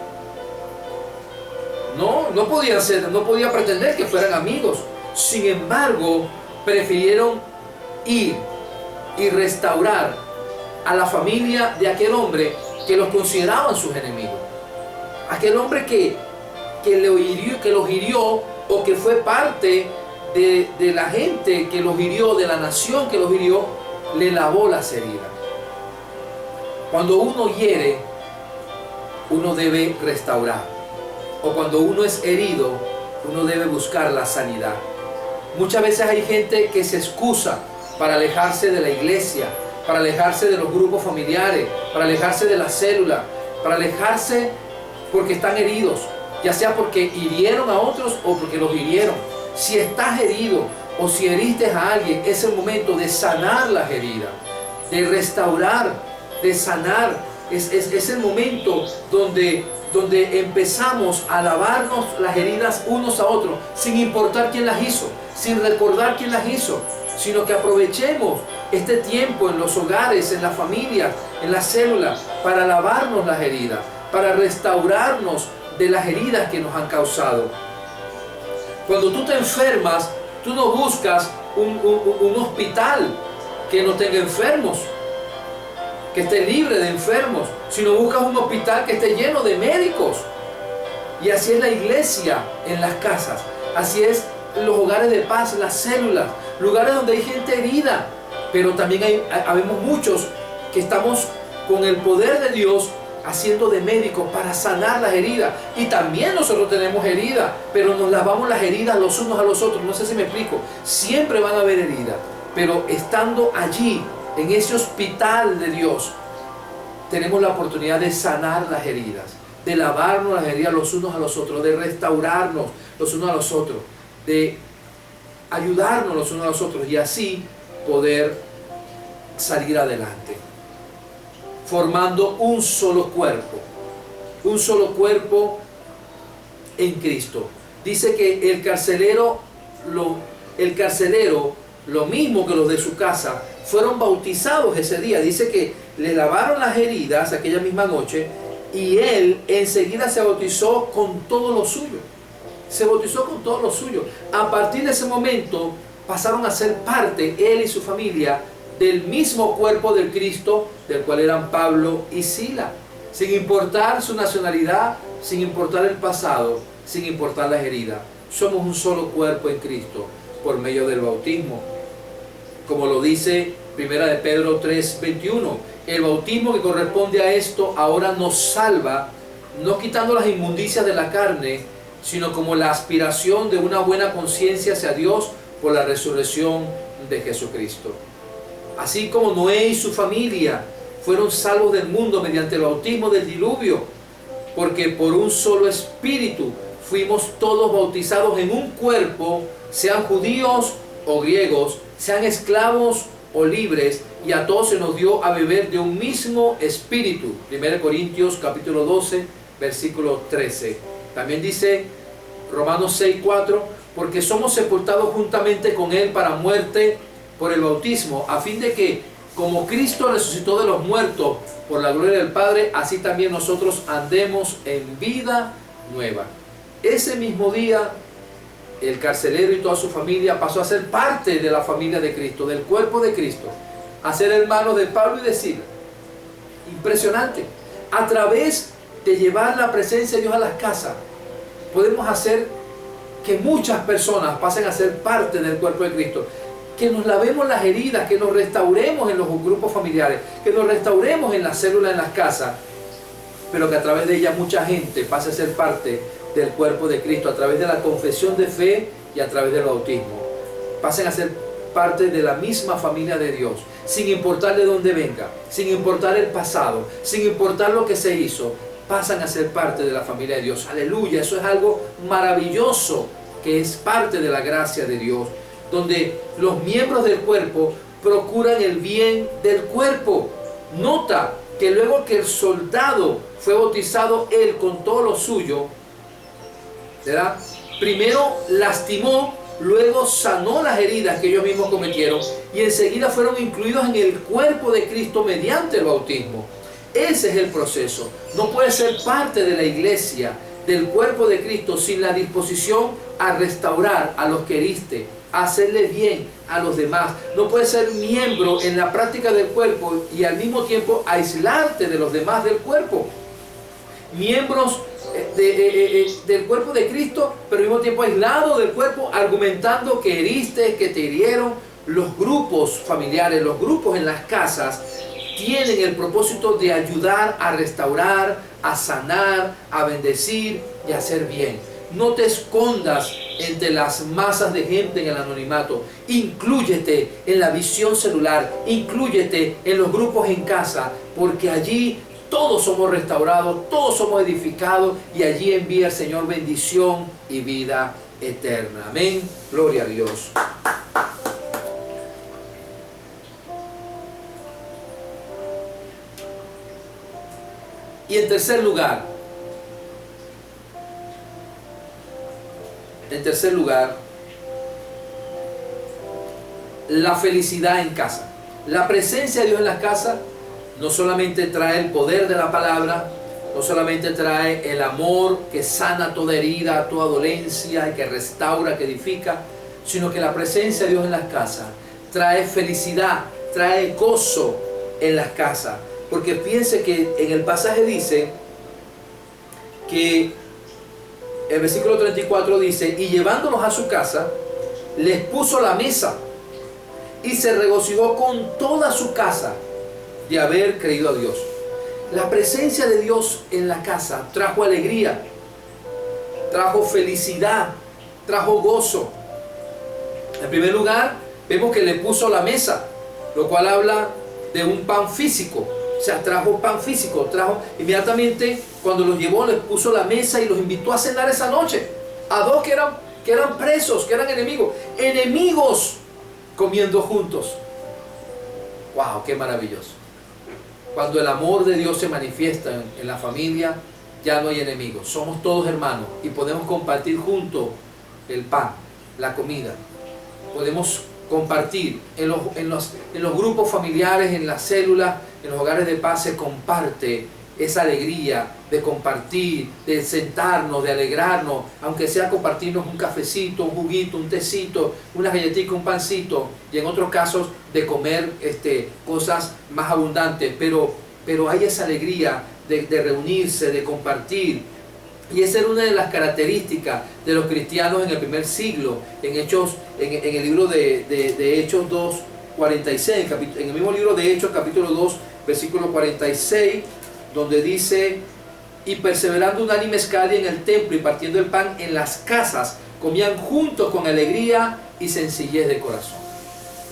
No podía pretender que fueran amigos. Sin embargo, prefirieron ir y restaurar a la familia de aquel hombre que los consideraban sus enemigos. Aquel hombre que los hirió, o que fue parte de la gente que los hirió, de la nación que los hirió, le lavó las heridas. Cuando uno hiere, uno debe restaurar. O cuando uno es herido, uno debe buscar la sanidad. Muchas veces hay gente que se excusa para alejarse de la iglesia, para alejarse de los grupos familiares, para alejarse de la célula, para alejarse porque están heridos, ya sea porque hirieron a otros o porque los hirieron. Si estás herido o si heriste a alguien, es el momento de sanar las heridas, de restaurar, de sanar. Es el momento donde empezamos a lavarnos las heridas unos a otros, sin importar quién las hizo, sin recordar quién las hizo, sino que aprovechemos este tiempo en los hogares, en las familias, en las células, para lavarnos las heridas, para restaurarnos de las heridas que nos han causado. Cuando tú te enfermas, tú no buscas un hospital que no tenga enfermos, que esté libre de enfermos, sino buscas un hospital que esté lleno de médicos. Y así es la iglesia en las casas, así es los hogares de paz, las células, lugares donde hay gente herida, pero también habemos muchos que estamos con el poder de Dios haciendo de médicos para sanar las heridas. Y también nosotros tenemos heridas, pero nos lavamos las heridas los unos a los otros. No sé si me explico. Siempre van a haber heridas, pero estando allí en ese hospital de Dios, tenemos la oportunidad de sanar las heridas, de lavarnos las heridas los unos a los otros, de restaurarnos los unos a los otros, de ayudarnos los unos a los otros, y así poder salir adelante, formando un solo cuerpo en Cristo. Dice que el carcelero, lo mismo que los de su casa, fueron bautizados ese día. Dice que le lavaron las heridas aquella misma noche, y él enseguida se bautizó con todo lo suyo. Se bautizó con todo lo suyo. A partir de ese momento pasaron a ser parte, él y su familia, del mismo cuerpo del Cristo, del cual eran Pablo y Sila, sin importar su nacionalidad, sin importar el pasado, sin importar las heridas. Somos un solo cuerpo en Cristo por medio del bautismo, como lo dice 1 de Pedro 3:21. El bautismo que corresponde a esto ahora nos salva, no quitando las inmundicias de la carne, sino como la aspiración de una buena conciencia hacia Dios por la resurrección de Jesucristo. Así como Noé y su familia fueron salvos del mundo mediante el bautismo del diluvio, porque por un solo espíritu fuimos todos bautizados en un cuerpo, sean judíos o griegos, sean esclavos o libres, y a todos se nos dio a beber de un mismo espíritu. 1 Corintios capítulo 12, versículo 13. También dice Romanos 6:4, porque somos sepultados juntamente con él para muerte por el bautismo, a fin de que, como Cristo resucitó de los muertos por la gloria del Padre, así también nosotros andemos en vida nueva. Ese mismo día, el carcelero y toda su familia pasó a ser parte de la familia de Cristo, del cuerpo de Cristo, a ser hermanos de Pablo y de Sila. Impresionante. A través de llevar la presencia de Dios a las casas, podemos hacer que muchas personas pasen a ser parte del cuerpo de Cristo. Que nos lavemos las heridas, que nos restauremos en los grupos familiares, que nos restauremos en las células, en las casas, pero que a través de ella mucha gente pase a ser parte del cuerpo de Cristo, a través de la confesión de fe y a través del bautismo. Pasen a ser parte de la misma familia de Dios, sin importar de dónde venga, sin importar el pasado, sin importar lo que se hizo, pasan a ser parte de la familia de Dios. Aleluya, eso es algo maravilloso, que es parte de la gracia de Dios, donde los miembros del cuerpo procuran el bien del cuerpo. Nota que luego que el soldado fue bautizado él con todo lo suyo, ¿verdad? Primero lastimó, luego sanó las heridas que ellos mismos cometieron y enseguida fueron incluidos en el cuerpo de Cristo mediante el bautismo. Ese es el proceso. No puede ser parte de la iglesia, del cuerpo de Cristo, sin la disposición a restaurar a los que heriste, a hacerle bien a los demás. No puedes ser miembro en la práctica del cuerpo y al mismo tiempo aislarte de los demás del cuerpo. Miembros del cuerpo de Cristo, pero al mismo tiempo aislado del cuerpo, argumentando que heriste, que te hirieron. Los grupos familiares, los grupos en las casas, tienen el propósito de ayudar a restaurar, a sanar, a bendecir y a hacer bien. No te escondas entre las masas de gente en el anonimato. Inclúyete en la visión celular, inclúyete en los grupos en casa, porque allí todos somos restaurados, todos somos edificados y allí envía el Señor bendición y vida eterna. Amén. Gloria a Dios. Y en tercer lugar, la felicidad en casa. La presencia de Dios en las casas no solamente trae el poder de la palabra, no solamente trae el amor que sana toda herida, toda dolencia, y que restaura, que edifica, sino que la presencia de Dios en las casas trae felicidad, trae gozo en las casas. Porque piense que en el pasaje dice que el versículo 34 dice: y llevándolos a su casa, les puso la mesa y se regocijó con toda su casa de haber creído a Dios. La presencia de Dios en la casa trajo alegría, trajo felicidad, trajo gozo. En primer lugar, vemos que le puso la mesa, lo cual habla de un pan físico. O sea, trajo pan físico, trajo inmediatamente cuando los llevó, les puso la mesa y los invitó a cenar esa noche. A dos que eran presos, que eran enemigos comiendo juntos. ¡Wow! ¡Qué maravilloso! Cuando el amor de Dios se manifiesta en la familia, ya no hay enemigos. Somos todos hermanos y podemos compartir juntos el pan, la comida. Podemos compartir en los grupos familiares, en las células, en los hogares de paz se comparte esa alegría de compartir, de sentarnos, de alegrarnos, aunque sea compartirnos un cafecito, un juguito, un tecito, una galletita, un pancito, y en otros casos de comer cosas más abundantes, pero hay esa alegría de reunirse, de compartir. Y esa era una de las características de los cristianos en el primer siglo, en el libro de Hechos 2, 46, en el mismo libro de Hechos, capítulo 2, versículo 46, donde dice: y perseverando unánimes cada día en el templo y partiendo el pan en las casas, comían juntos con alegría y sencillez de corazón.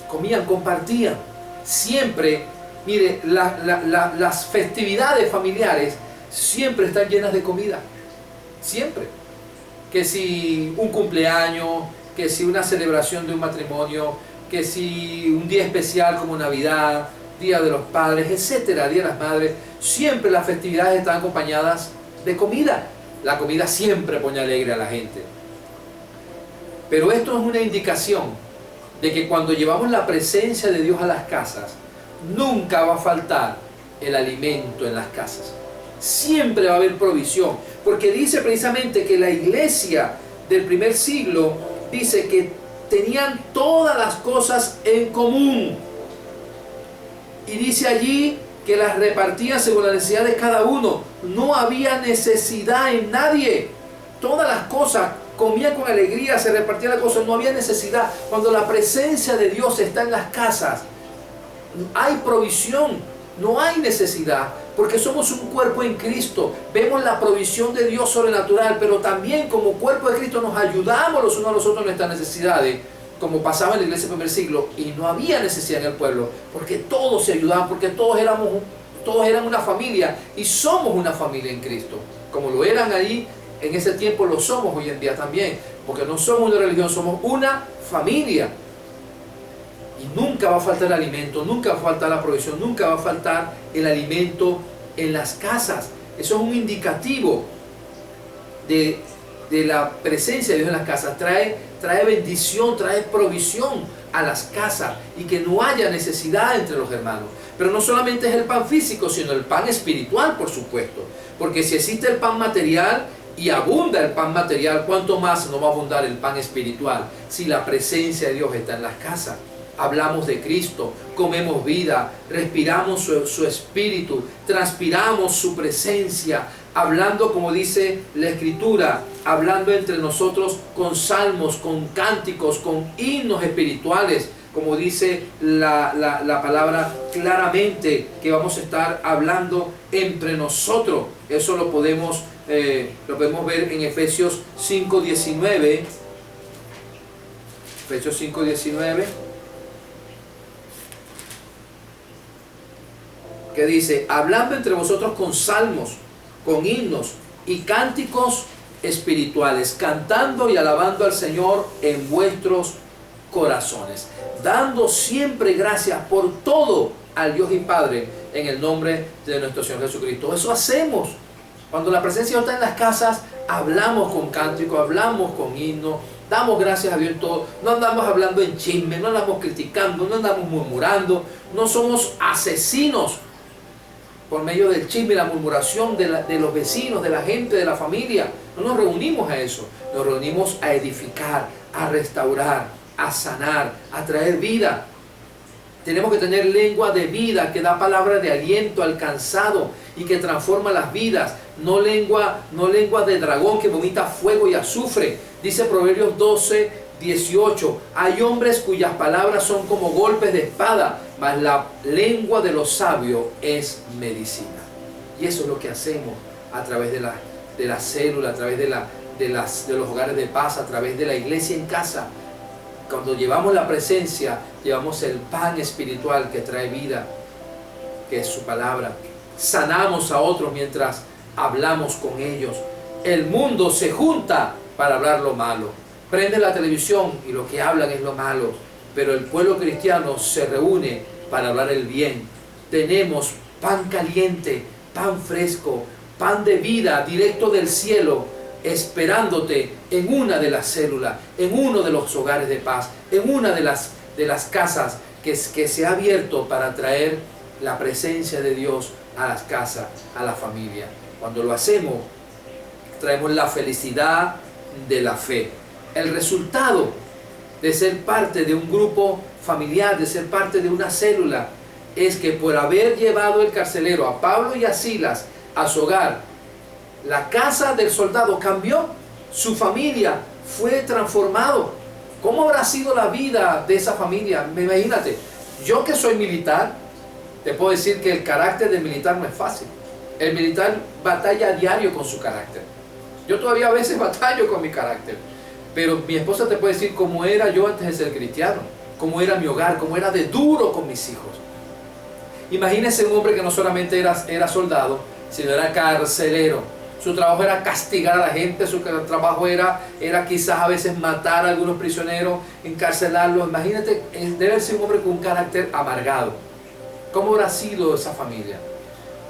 Comían, compartían. Siempre, mire, las festividades familiares siempre están llenas de comida. Siempre. Que si un cumpleaños, que si una celebración de un matrimonio, que si un día especial como Navidad, Día de los Padres, etcétera, Día de las Madres, siempre las festividades están acompañadas de comida. La comida siempre pone alegre a la gente. Pero esto es una indicación de que cuando llevamos la presencia de Dios a las casas, nunca va a faltar el alimento en las casas. Siempre va a haber provisión, porque dice precisamente que la iglesia del primer siglo dice que tenían todas las cosas en común. Y dice allí que las repartían según la necesidad de cada uno. No había necesidad en nadie. Todas las cosas, comían con alegría, se repartían las cosas, no había necesidad. Cuando la presencia de Dios está en las casas, hay provisión, no hay necesidad, porque somos un cuerpo en Cristo. Vemos la provisión de Dios sobrenatural, pero también como cuerpo de Cristo nos ayudamos los unos a los otros en nuestras necesidades, como pasaba en la iglesia del primer siglo, y no había necesidad en el pueblo, porque todos se ayudaban, porque todos eran una familia, y somos una familia en Cristo, como lo eran ahí en ese tiempo, lo somos hoy en día también, porque no somos una religión, somos una familia. Y nunca va a faltar el alimento, nunca va a faltar la provisión, nunca va a faltar el alimento en las casas. Eso es un indicativo de de la presencia de Dios en las casas trae bendición, trae provisión a las casas y que no haya necesidad entre los hermanos. Pero no solamente es el pan físico, sino el pan espiritual, por supuesto. Porque si existe el pan material y abunda el pan material, ¿cuánto más no va a abundar el pan espiritual si la presencia de Dios está en las casas? Hablamos de Cristo, comemos vida, respiramos su espíritu, transpiramos su presencia, hablando, como dice la Escritura, hablando entre nosotros con salmos, con cánticos, con himnos espirituales, como dice la palabra claramente, que vamos a estar hablando entre nosotros. Eso lo podemos ver en Efesios 5:19. Efesios 5:19. Que dice, hablando entre vosotros con salmos, con himnos y cánticos espirituales, cantando y alabando al Señor en vuestros corazones, dando siempre gracias por todo al Dios y Padre en el nombre de nuestro Señor Jesucristo. Eso hacemos. Cuando la presencia está en las casas, hablamos con cánticos, hablamos con himnos, damos gracias a Dios en todo. No andamos hablando en chisme, no andamos criticando, no andamos murmurando, no somos asesinos por medio del chisme y la murmuración de los vecinos, de la gente, de la familia. No nos reunimos a eso, nos reunimos a edificar, a restaurar, a sanar, a traer vida. Tenemos que tener lengua de vida que da palabra de aliento al cansado y que transforma las vidas, no lengua de dragón que vomita fuego y azufre. Dice Proverbios 12:18, hay hombres cuyas palabras son como golpes de espada, mas la lengua de los sabios es medicina. Y eso es lo que hacemos a través de la célula, a través de los hogares de paz, a través de la iglesia en casa. Cuando llevamos la presencia, llevamos el pan espiritual que trae vida, que es su palabra. Sanamos a otros mientras hablamos con ellos. El mundo se junta para hablar lo malo. Prende la televisión y lo que hablan es lo malo. Pero el pueblo cristiano se reúne para hablar el bien. Tenemos pan caliente, pan fresco, pan de vida directo del cielo, esperándote en una de las células, en uno de los hogares de paz, en una de las casas que se ha abierto para traer la presencia de Dios a las casas, a la familia. Cuando lo hacemos, traemos la felicidad de la fe. El resultado de ser parte de un grupo familiar, de ser parte de una célula, es que por haber llevado el carcelero a Pablo y a Silas a su hogar, la casa del soldado cambió, su familia fue transformado. ¿Cómo habrá sido la vida de esa familia? Imagínate, yo que soy militar, te puedo decir que el carácter del militar no es fácil. El militar batalla a diario con su carácter. Yo todavía a veces batallo con mi carácter. Pero mi esposa te puede decir cómo era yo antes de ser cristiano, cómo era mi hogar, cómo era de duro con mis hijos. Imagínense un hombre que no solamente era soldado, sino era carcelero. Su trabajo era castigar a la gente, su trabajo era quizás a veces matar a algunos prisioneros, encarcelarlos. Imagínate, debe ser un hombre con un carácter amargado. ¿Cómo habrá sido esa familia?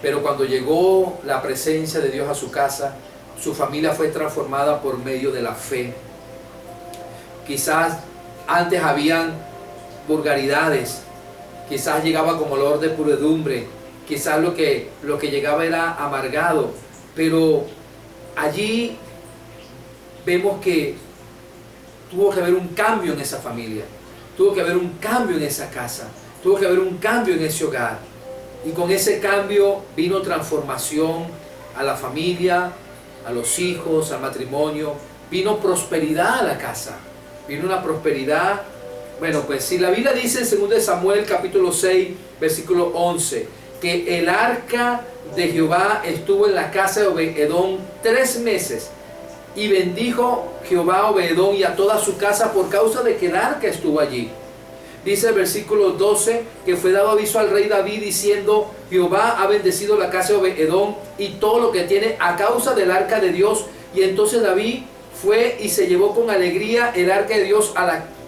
Pero cuando llegó la presencia de Dios a su casa, su familia fue transformada por medio de la fe. Quizás antes habían vulgaridades, quizás llegaba como olor de pudredumbre, quizás lo que llegaba era amargado, pero allí vemos que tuvo que haber un cambio en esa familia, tuvo que haber un cambio en esa casa, tuvo que haber un cambio en ese hogar, y con ese cambio vino transformación a la familia, a los hijos, al matrimonio, vino prosperidad a la casa. Vino una prosperidad. Bueno, pues si la Biblia dice en 2 Samuel capítulo 6 versículo 11 que el arca de Jehová estuvo en la casa de Obed-Edom 3 meses y bendijo Jehová a Obed-Edom y a toda su casa por causa de que el arca estuvo allí. Dice el versículo 12 que fue dado aviso al rey David diciendo: Jehová ha bendecido la casa de Obed-Edom y todo lo que tiene a causa del arca de Dios. Y entonces David fue y se llevó con alegría el arca de Dios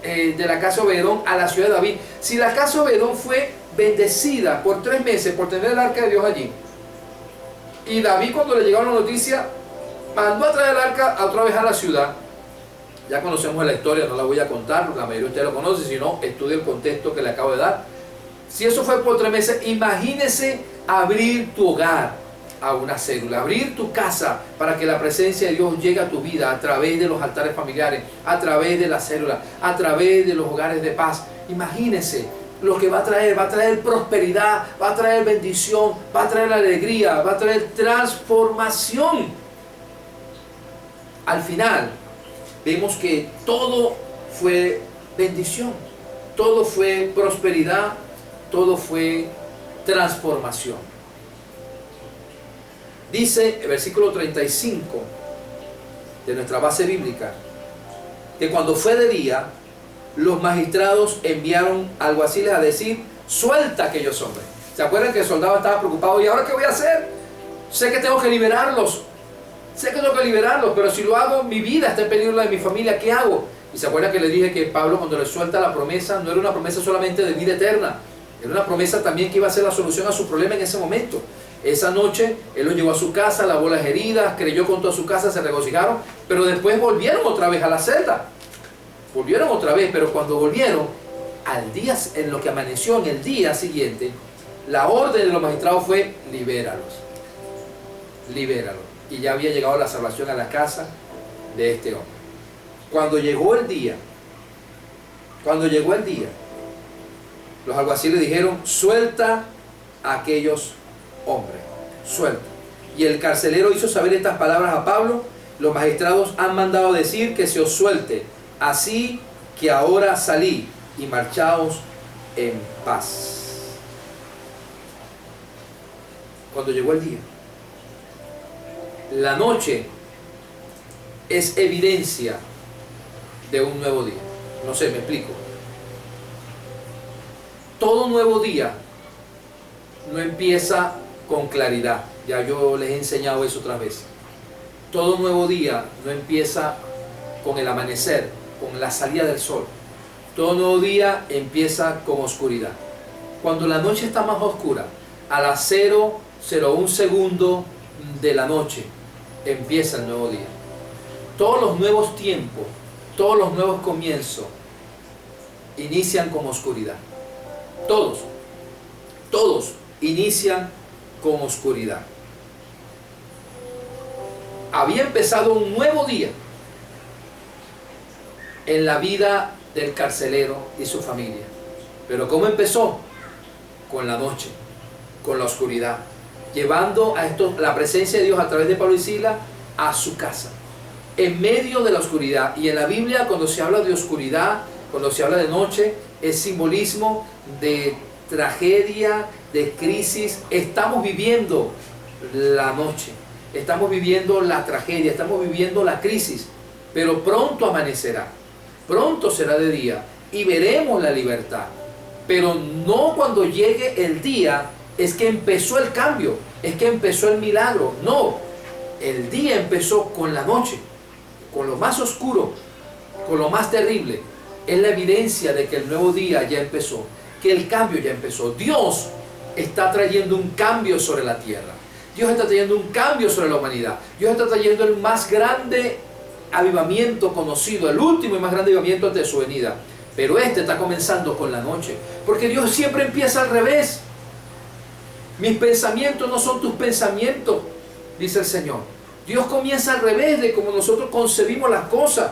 de la casa de Obed-Edom a la ciudad de David. Si la casa de Obed-Edom fue bendecida por 3 meses por tener el arca de Dios allí, y David, cuando le llegó la noticia, mandó a traer el arca otra vez a la ciudad. Ya conocemos la historia, no la voy a contar, la mayoría de ustedes lo conocen, si no, estudie el contexto que le acabo de dar. Si eso fue por 3 meses, imagínese abrir tu hogar a una célula, abrir tu casa para que la presencia de Dios llegue a tu vida a través de los altares familiares, a través de la célula, a través de los hogares de paz. Imagínese lo que va a traer prosperidad, va a traer bendición, va a traer alegría, va a traer transformación. Al final, vemos que todo fue bendición, todo fue prosperidad, todo fue transformación. Dice el versículo 35 de nuestra base bíblica, que cuando fue de día, los magistrados enviaron alguaciles a decir, suelta a aquellos hombres. ¿Se acuerdan que el soldado estaba preocupado? ¿Y ahora qué voy a hacer? Sé que tengo que liberarlos. Pero si lo hago, mi vida está en peligro, la de mi familia, ¿qué hago? Y se acuerdan que le dije que Pablo, cuando le suelta la promesa, no era una promesa solamente de vida eterna, era una promesa también que iba a ser la solución a su problema en ese momento. Esa noche, él los llevó a su casa, lavó las heridas, creyó con toda su casa, se regocijaron, pero después volvieron otra vez a la celda. Volvieron otra vez, pero cuando volvieron, al día, en lo que amaneció en el día siguiente, la orden de los magistrados fue, libéralos. Y ya había llegado la salvación a la casa de este hombre. Cuando llegó el día, los alguaciles dijeron, suelta a aquellos hombres, suelta. Y el carcelero hizo saber estas palabras a Pablo, los magistrados han mandado decir que se os suelte, así que ahora salí y marchaos en paz. Cuando llegó el día, la noche es evidencia de un nuevo día. No sé, me explico. Todo nuevo día no empieza con claridad. Ya yo les he enseñado eso otra vez. Todo nuevo día no empieza con el amanecer, con la salida del sol. Todo nuevo día empieza con oscuridad. Cuando la noche está más oscura, a las 0,01 segundo de la noche, empieza el nuevo día. Todos los nuevos tiempos, todos los nuevos comienzos inician con oscuridad. Todos inician con oscuridad. Había empezado un nuevo día en la vida del carcelero y su familia. Pero ¿cómo empezó? Con la noche, con la oscuridad, llevando a la presencia de Dios a través de Pablo y Silas a su casa, en medio de la oscuridad. Y en la Biblia, cuando se habla de oscuridad, cuando se habla de noche, es simbolismo de tragedia, de crisis. Estamos viviendo la noche, estamos viviendo la tragedia, estamos viviendo la crisis, pero pronto amanecerá, pronto será de día y veremos la libertad. Pero no cuando llegue el día es que empezó el cambio, es que empezó el milagro. No, el día empezó con la noche, con lo más oscuro, con lo más terrible. Es la evidencia de que el nuevo día ya empezó, que el cambio ya empezó. Dios está trayendo un cambio sobre la tierra. Dios está trayendo un cambio sobre la humanidad. Dios está trayendo el más grande avivamiento conocido, el último y más grande avivamiento antes de su venida. Pero este está comenzando con la noche, porque Dios siempre empieza al revés. Mis pensamientos no son tus pensamientos, dice el Señor. Dios comienza al revés de como nosotros concebimos las cosas.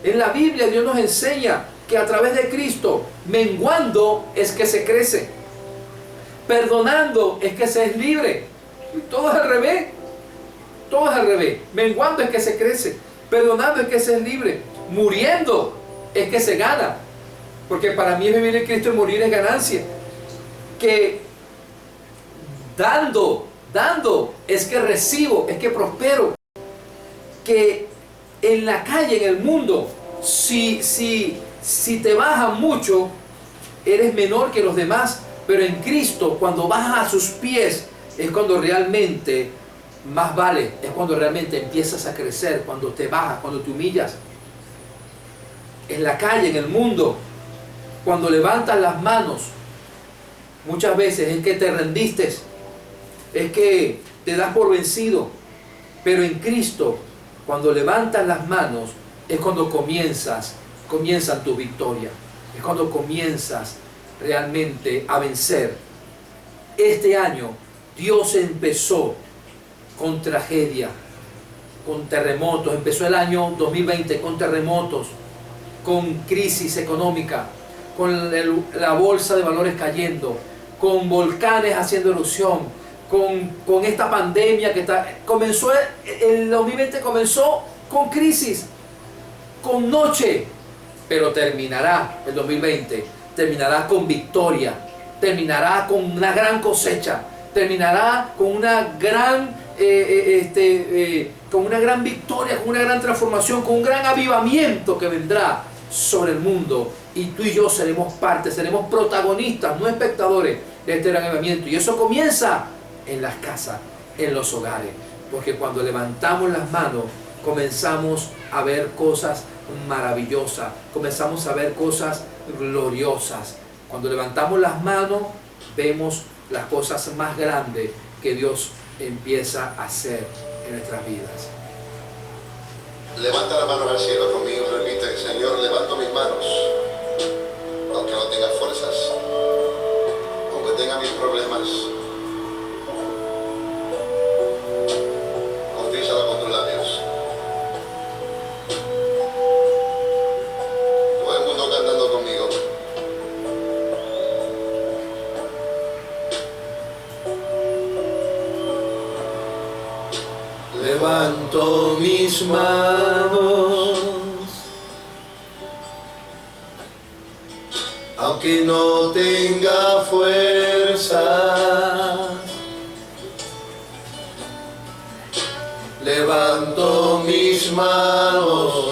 En la Biblia Dios nos enseña que a través de Cristo, menguando es que se crece, perdonando es que se es libre. Y todo es al revés. Todo es al revés. Menguando es que se crece, perdonando es que se es libre, muriendo es que se gana. Porque para mí vivir en Cristo y morir es ganancia. Que dando es que recibo, es que prospero. Que en la calle, en el mundo, si te bajan mucho, eres menor que los demás. Pero en Cristo, cuando bajas a sus pies, es cuando realmente más vale, es cuando realmente empiezas a crecer, cuando te bajas, cuando te humillas. En la calle, en el mundo, cuando levantas las manos, muchas veces es que te rendiste, es que te das por vencido. Pero en Cristo, cuando levantas las manos, es cuando comienzan tus victorias. Es cuando comienzas realmente a vencer. Este año, Dios empezó con tragedia, con terremotos. Empezó el año 2020 con terremotos, con crisis económica, con la bolsa de valores cayendo, con volcanes haciendo erupción, con esta pandemia que comenzó, el 2020 comenzó con crisis, con noche, pero terminará el 2020, terminará con victoria, terminará con una gran cosecha, terminará con una gran con una gran victoria, con una gran transformación, con un gran avivamiento que vendrá sobre el mundo, y tú y yo seremos parte, seremos protagonistas, no espectadores de este gran avivamiento. Y eso comienza en las casas, en los hogares, porque cuando levantamos las manos comenzamos a ver cosas maravillosas, comenzamos a ver cosas gloriosas. Cuando levantamos las manos vemos las cosas más grandes que Dios empieza a hacer en nuestras vidas. Levanta la mano al cielo conmigo, repite: Señor, levanto mis manos, aunque no tenga fuerzas, aunque tenga mis problemas. Confísalo con tus labios. Todo el mundo cantando conmigo. Levanto mis manos, aunque no tenga fuerza. Levanto mis manos,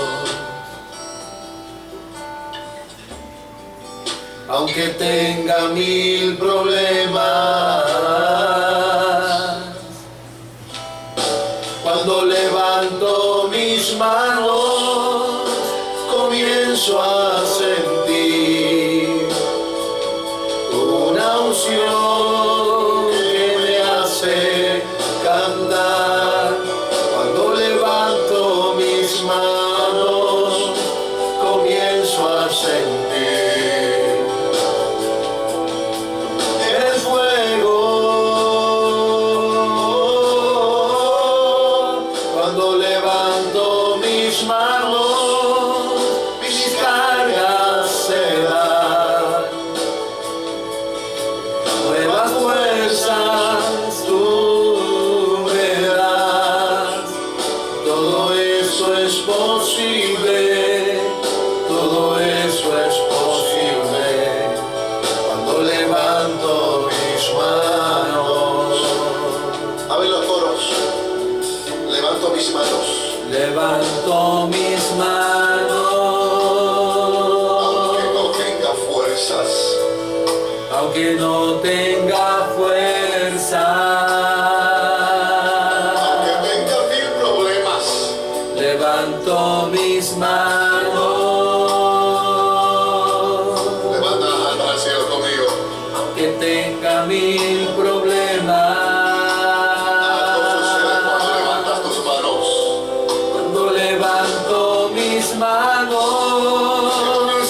aunque tenga 1000 problemas. Cuando levanto mis manos, comienzo a sentir una unción que me hace cantar. Cuando levanto mis manos, comienzo a sentir el fuego. Cuando levanto mis manos, mis cargas se dan. Nuevas fuerzas tú me das. Todo eso es posible. Todo eso es posible. Cuando levanto mis manos. A ver los coros. Levanto mis manos, Levanto mis manos, aunque no tenga fuerzas. aunque no tenga fuerza. Aunque tenga 1000 problemas. Levanto mis manos, Levanta las manos al cielo conmigo. aunque tenga 1000 problemas. Cuando levanto mis manos,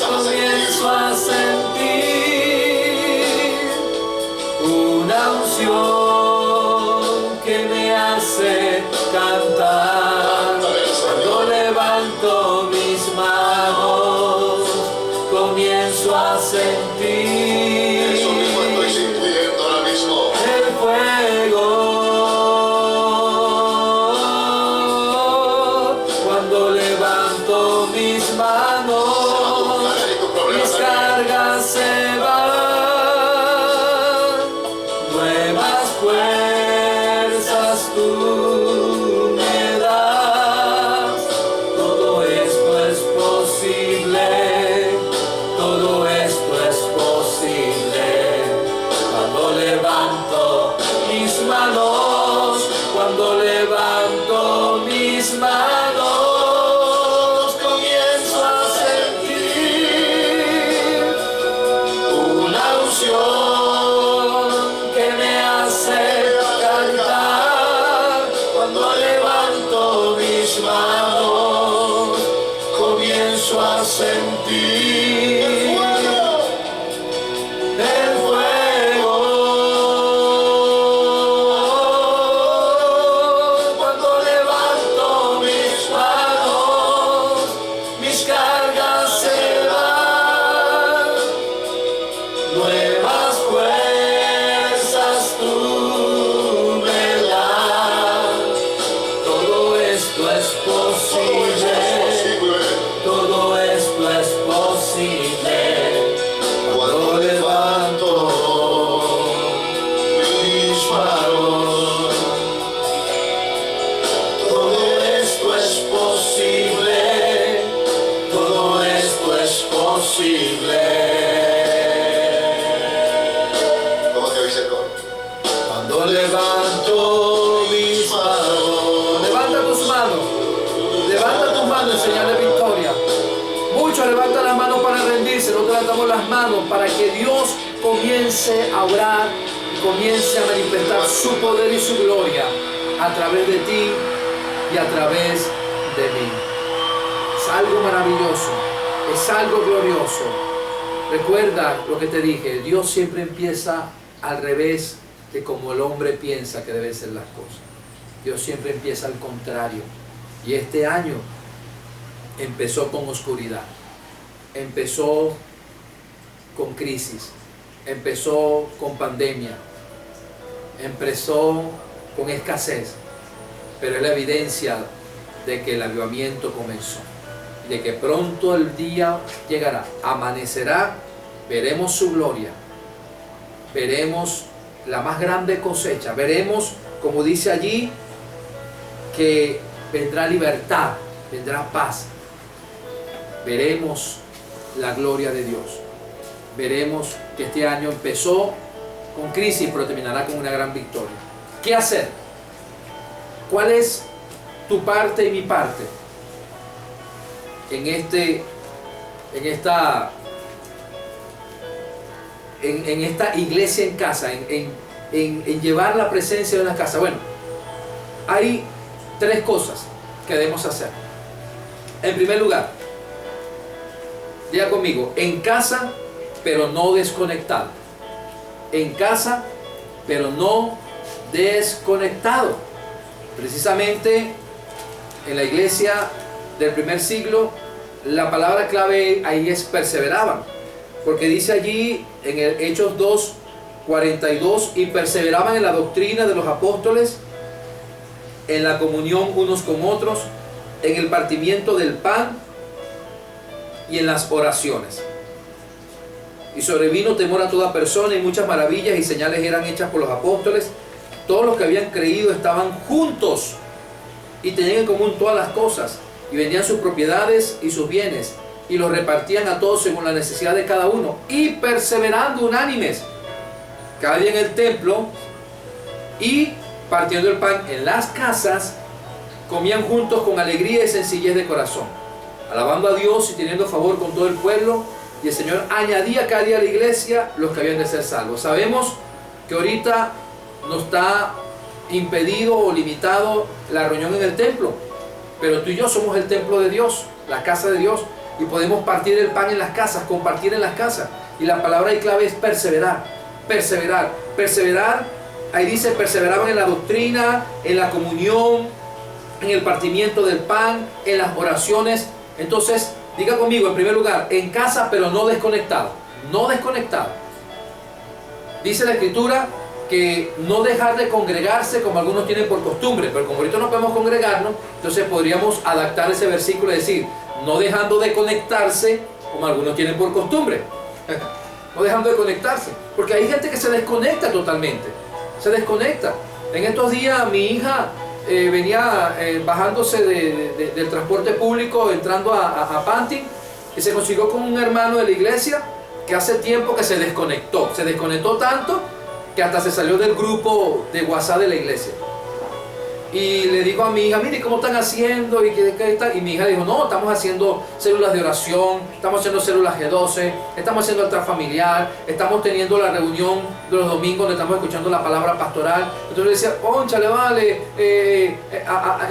comienzo a sentir una unción que me hace cantar. Cuando levanto mis manos, comienzo a sentir Eso mismo estoy sintiendo ahora mismo. el fuego. Cuando levanto mis manos, mis cargas se van. Nuevas fuerzas tú me das. Todo esto es posible. Todo esto es posible. Cuando levanto mis manos, cuando levanto mis manos, comienzo a sentir sentir el fuego cuando levanto mis manos, mis cargas se van, nuevas fuerzas tú me das. Todo esto es posible, todo esto es posible cuando levanto mis manos. Todo esto es posible, todo esto es posible. ¿Cómo te dice el coro? Cuando levanto mis manos. Levanta tus manos en señal de victoria. Muchos levantan las manos para rendirse, nosotros levantamos las manos para que Dios comience a orar, comience a manifestar su poder y su gloria a través de ti y a través de mí. Es algo maravilloso, es algo glorioso. Recuerda lo que te dije, Dios siempre empieza al revés de como el hombre piensa que deben ser las cosas. Dios siempre empieza al contrario. Y este año empezó con oscuridad, empezó con crisis, empezó con pandemia, empezó con escasez, pero es la evidencia de que el avivamiento comenzó, de que pronto el día llegará, amanecerá, veremos su gloria, veremos la más grande cosecha, veremos, como dice allí, que vendrá libertad, vendrá paz, veremos la gloria de Dios, veremos que este año empezó con crisis pero terminará con una gran victoria. ¿Qué hacer? ¿Cuál es tu parte y mi parte en esta iglesia en casa, en llevar la presencia de una casa? Bueno, hay tres cosas que debemos hacer. En primer lugar, diga conmigo, en casa pero no desconectado. En casa pero no desconectado. Precisamente en la iglesia del primer siglo, la palabra clave ahí es perseveraban, porque dice allí en el Hechos 2:42, y perseveraban en la doctrina de los apóstoles, en la comunión unos con otros, en el partimiento del pan y en las oraciones. Y sobrevino temor a toda persona, y muchas maravillas y señales eran hechas por los apóstoles. Todos los que habían creído estaban juntos y tenían en común todas las cosas, y vendían sus propiedades y sus bienes y los repartían a todos según la necesidad de cada uno, y perseverando unánimes cada día en el templo y partiendo el pan en las casas, comían juntos con alegría y sencillez de corazón, alabando a Dios y teniendo favor con todo el pueblo. Y el Señor añadía cada día a la iglesia los que habían de ser salvos. Sabemos que ahorita no está impedido o limitado la reunión en el templo, pero tú y yo somos el templo de Dios, la casa de Dios, y podemos partir el pan en las casas, compartir en las casas. Y la palabra y clave es perseverar, perseverar, perseverar. Ahí dice, perseveraban en la doctrina, en la comunión, en el partimiento del pan, en las oraciones. Entonces, diga conmigo, en primer lugar, en casa pero no desconectado, no desconectado. Dice la Escritura que no dejar de congregarse como algunos tienen por costumbre, pero como ahorita no podemos congregarnos, entonces podríamos adaptar ese versículo y decir, no dejando de conectarse como algunos tienen por costumbre. No dejando de conectarse, porque hay gente que se desconecta totalmente, se desconecta. En estos días mi hija venía bajándose del transporte público, entrando a Pantin, y se consiguió con un hermano de la iglesia que hace tiempo que se desconectó tanto que hasta se salió del grupo de WhatsApp de la iglesia. Y le digo a mi hija, mire, ¿cómo están haciendo? Y mi hija dijo, no, estamos haciendo células de oración, estamos haciendo células G12, estamos haciendo altar familiar, estamos teniendo la reunión de los domingos donde estamos escuchando la palabra pastoral. Entonces le decía, cónchale, vale,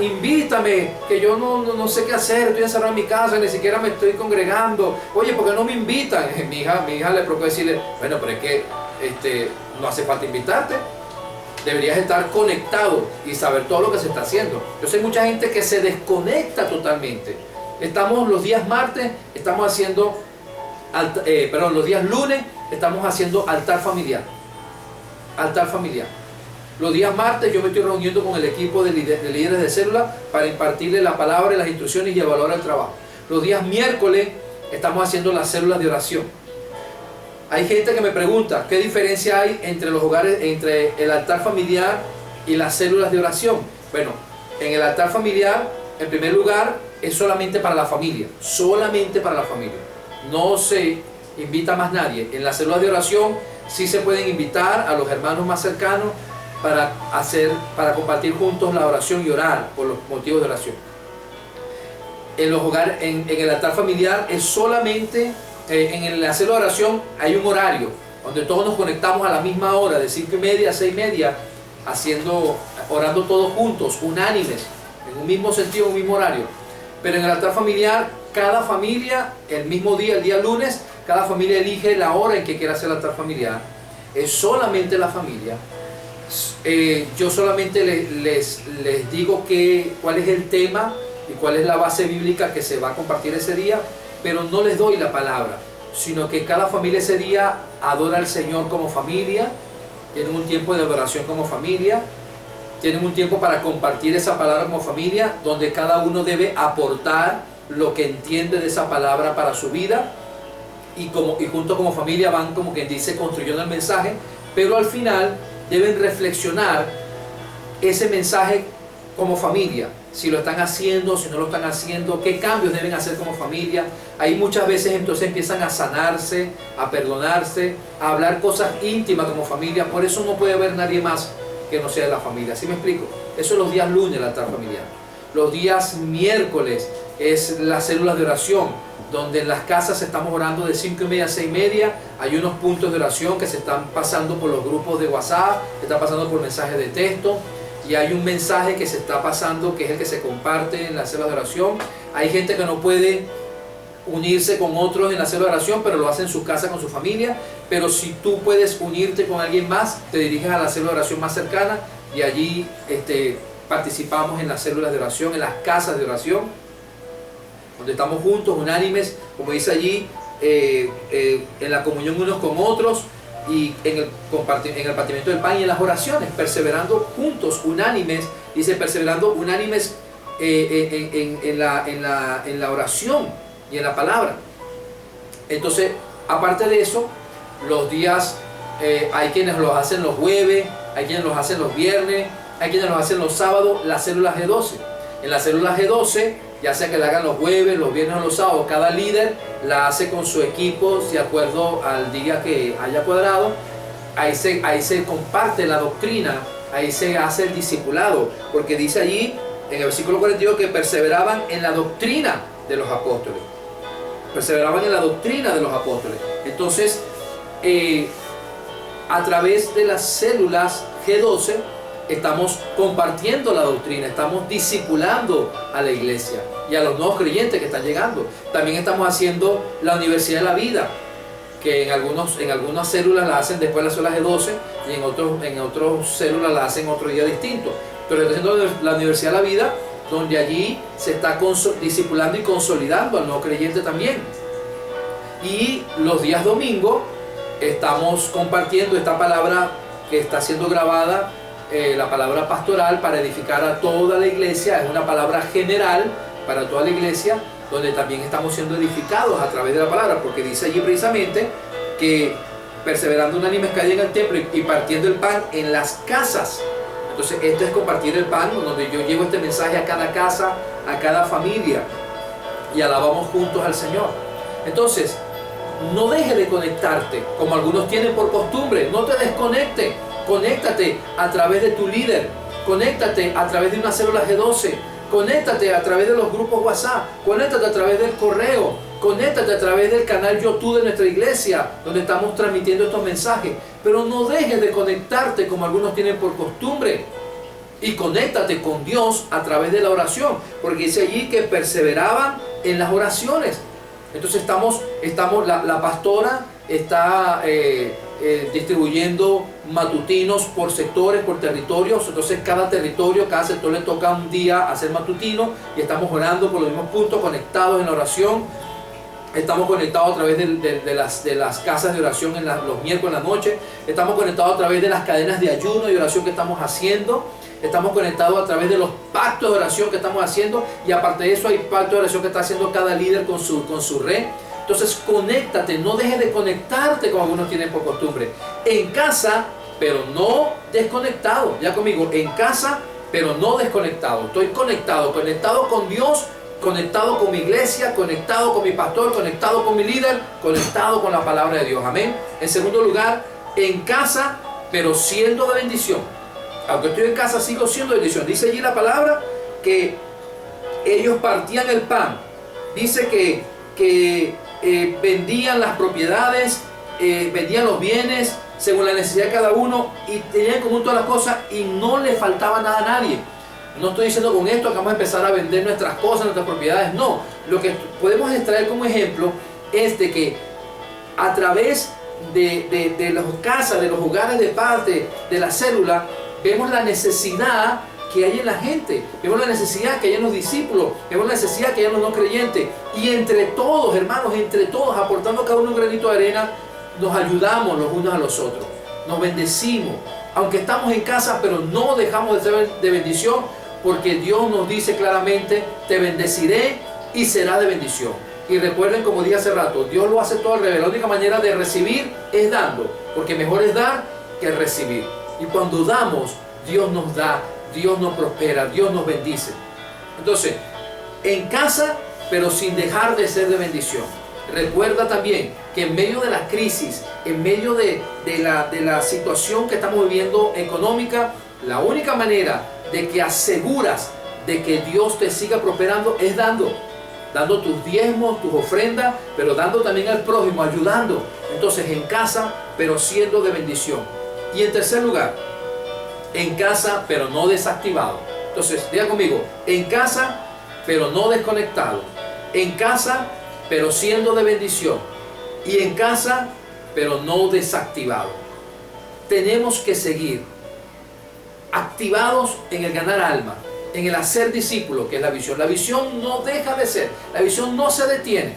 invítame, que yo no sé qué hacer, estoy encerrado en mi casa, ni siquiera me estoy congregando. Oye, ¿por qué no me invitan? Mi hija le procuró decirle, bueno, pero es que no hace falta invitarte. Deberías estar conectado y saber todo lo que se está haciendo. Yo sé mucha gente que se desconecta totalmente. Estamos los días martes, estamos haciendo, los días lunes estamos haciendo altar familiar. Altar familiar. Los días martes yo me estoy reuniendo con el equipo de líderes de célula para impartirle la palabra y las instrucciones y evaluar el trabajo. Los días miércoles estamos haciendo las células de oración. Hay gente que me pregunta, ¿qué diferencia hay entre los hogares, entre el altar familiar y las células de oración? Bueno, en el altar familiar, en primer lugar, es solamente para la familia, solamente para la familia. No se invita más nadie. En las células de oración sí se pueden invitar a los hermanos más cercanos para compartir juntos la oración y orar por los motivos de oración. En los hogares, en el altar familiar es solamente... en la célula de oración hay un horario donde todos nos conectamos a la misma hora, de 5:30 a 6:30, orando todos juntos, unánimes, en un mismo sentido, en un mismo horario. Pero en el altar familiar, cada familia, el mismo día, el día lunes, cada familia elige la hora en que quiera hacer el altar familiar. Es solamente la familia. Yo solamente les digo cuál es el tema y cuál es la base bíblica que se va a compartir ese día, pero no les doy la palabra, sino que cada familia ese día adora al Señor como familia, tienen un tiempo de adoración como familia, tienen un tiempo para compartir esa palabra como familia, donde cada uno debe aportar lo que entiende de esa palabra para su vida, y junto como familia van, como quien dice, construyendo el mensaje, pero al final deben reflexionar ese mensaje como familia, si lo están haciendo, si no lo están haciendo, qué cambios deben hacer como familia. Ahí muchas veces entonces empiezan a sanarse, a perdonarse, a hablar cosas íntimas como familia. Por eso no puede haber nadie más que no sea de la familia. ¿Sí me explico? Eso es los días lunes, el altar familiar. Los días miércoles es las células de oración, donde en las casas estamos orando de 5:30 a 6:30. Hay unos puntos de oración que se están pasando por los grupos de WhatsApp, se están pasando por mensajes de texto. Y hay un mensaje que se está pasando, que es el que se comparte en la célula de oración. Hay gente que no puede unirse con otros en la célula de oración, pero lo hace en su casa con su familia. Pero si tú puedes unirte con alguien más, te diriges a la célula de oración más cercana y allí participamos en las células de oración, en las casas de oración, donde estamos juntos, unánimes, como dice allí, en la comunión unos con otros, y en el partimiento del pan y en las oraciones, perseverando juntos, unánimes, dice perseverando unánimes en la oración y en la palabra. Entonces, aparte de eso, los días, hay quienes los hacen los jueves, hay quienes los hacen los viernes, hay quienes los hacen los sábados, las células G12. En las células G12, ya sea que la hagan los jueves, los viernes o los sábados, cada líder la hace con su equipo de acuerdo al día que haya cuadrado. Ahí se comparte la doctrina, ahí se hace el discipulado, porque dice allí en el versículo 42 que perseveraban en la doctrina de los apóstoles. Perseveraban en la doctrina de los apóstoles. Entonces, a través de las células G12, estamos compartiendo la doctrina, estamos discipulando a la iglesia y a los nuevos creyentes que están llegando. También estamos haciendo la Universidad de la Vida, que en algunas células la hacen después de las células G12 y en otras células la hacen otro día distinto. Pero está haciendo la Universidad de la Vida, donde allí se está discipulando y consolidando al nuevo creyente también. Y los días domingos estamos compartiendo esta palabra que está siendo grabada, la palabra pastoral, para edificar a toda la iglesia. Es una palabra general para toda la iglesia, donde también estamos siendo edificados a través de la palabra, porque dice allí precisamente que perseverando unánimes cada día en el templo y partiendo el pan en las casas. Entonces esto es compartir el pan, donde yo llevo este mensaje a cada casa, a cada familia, y alabamos juntos al Señor. Entonces, no dejes de conectarte, como algunos tienen por costumbre. No te desconectes, conéctate a través de tu líder, conéctate a través de una célula G12, conéctate a través de los grupos WhatsApp, conéctate a través del correo, conéctate a través del canal YouTube de nuestra iglesia, donde estamos transmitiendo estos mensajes. Pero no dejes de conectarte como algunos tienen por costumbre. Y conéctate con Dios a través de la oración, porque dice allí que perseveraban en las oraciones. Entonces la pastora está distribuyendo matutinos por sectores, por territorios. Entonces cada territorio, cada sector le toca un día hacer matutino, y estamos orando por los mismos puntos, conectados en la oración. Estamos conectados a través de las casas de oración los miércoles en la noche. Estamos conectados a través de las cadenas de ayuno y oración que estamos haciendo. Estamos conectados a través de los pactos de oración que estamos haciendo. Y aparte de eso hay pactos de oración que está haciendo cada líder con su red. Entonces conéctate, no dejes de conectarte como algunos tienen por costumbre. En casa, pero no desconectado. Ya conmigo, en casa, pero no desconectado. Estoy conectado con Dios, conectado con mi iglesia, conectado con mi pastor, conectado con mi líder, conectado con la palabra de Dios. Amén. En segundo lugar, en casa, pero siendo de bendición. Aunque estoy en casa, sigo siendo de bendición. Dice allí la palabra que ellos partían el pan. Dice que vendían las propiedades, vendían los bienes según la necesidad de cada uno, y tenían en común todas las cosas, y no le faltaba nada a nadie. No estoy diciendo con esto que vamos a empezar a vender nuestras cosas, nuestras propiedades. No, lo que podemos extraer como ejemplo es de que a través de las casas, de los hogares de parte de la célula, vemos la necesidad que hay en la gente, vemos la necesidad que hay en los discípulos, vemos la necesidad que hay en los no creyentes, y entre todos, hermanos, entre todos, aportando cada uno un granito de arena, nos ayudamos los unos a los otros, nos bendecimos, aunque estamos en casa, pero no dejamos de ser de bendición, porque Dios nos dice claramente: te bendeciré y será de bendición. Y recuerden, como dije hace rato, Dios lo hace todo al revés. La única manera de recibir es dando, porque mejor es dar que recibir. Y cuando damos, Dios nos da, Dios nos prospera, Dios nos bendice. Entonces, en casa, pero sin dejar de ser de bendición. Recuerda también que en medio de la crisis, en medio de la situación que estamos viviendo económica, la única manera de que aseguras de que Dios te siga prosperando es dando tus diezmos, tus ofrendas, pero dando también al prójimo, ayudando. Entonces, en casa, pero siendo de bendición. Y en tercer lugar, en casa, pero no desactivado. Entonces, diga conmigo: en casa, pero no desconectado. En casa, pero siendo de bendición. Y en casa, pero no desactivado. Tenemos que seguir activados en el ganar alma, en el hacer discípulo, que es la visión. La visión no deja de ser, la visión no se detiene,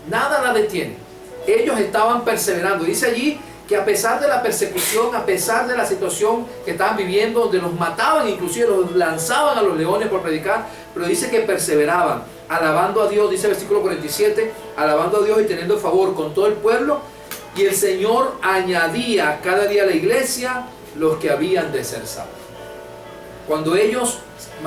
nada la detiene. Ellos estaban perseverando. Dice allí que a pesar de la persecución, a pesar de la situación que estaban viviendo, donde los mataban, inclusive los lanzaban a los leones por predicar, pero dice que perseveraban, alabando a Dios. Dice el versículo 47, alabando a Dios y teniendo favor con todo el pueblo, y el Señor añadía cada día a la iglesia los que habían de ser salvos. Cuando ellos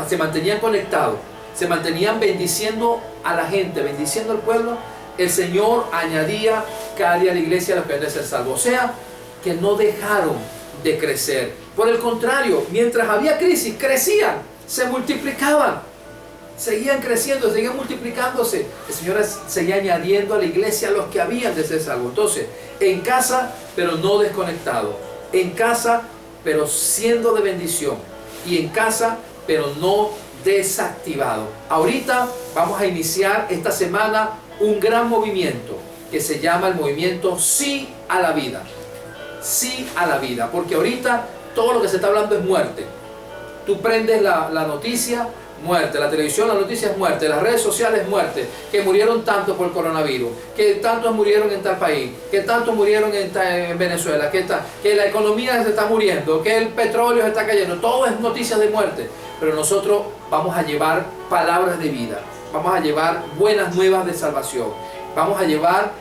se mantenían conectados, se mantenían bendiciendo a la gente, bendiciendo al pueblo, el Señor añadía cada día a la iglesia los que habían de ser salvos. O sea, que no dejaron de crecer. Por el contrario, mientras había crisis, crecían, se multiplicaban, seguían creciendo, seguían multiplicándose. El Señor seguía añadiendo a la iglesia los que habían de ser salvos. Entonces, en casa, pero no desconectado. En casa, pero siendo de bendición. Y en casa, pero no desactivado. Ahorita vamos a iniciar esta semana un gran movimiento que se llama el movimiento Sí a la Vida. Sí a la vida. Porque ahorita todo lo que se está hablando es muerte. Tú prendes la noticia, muerte. La televisión, la noticia es muerte. Las redes sociales, muerte. Que murieron tantos por el coronavirus. Que tantos murieron en tal país. Que tantos murieron en Venezuela. Que la economía se está muriendo. Que el petróleo se está cayendo. Todo es noticias de muerte. Pero nosotros vamos a llevar palabras de vida. Vamos a llevar buenas nuevas de salvación. Vamos a llevar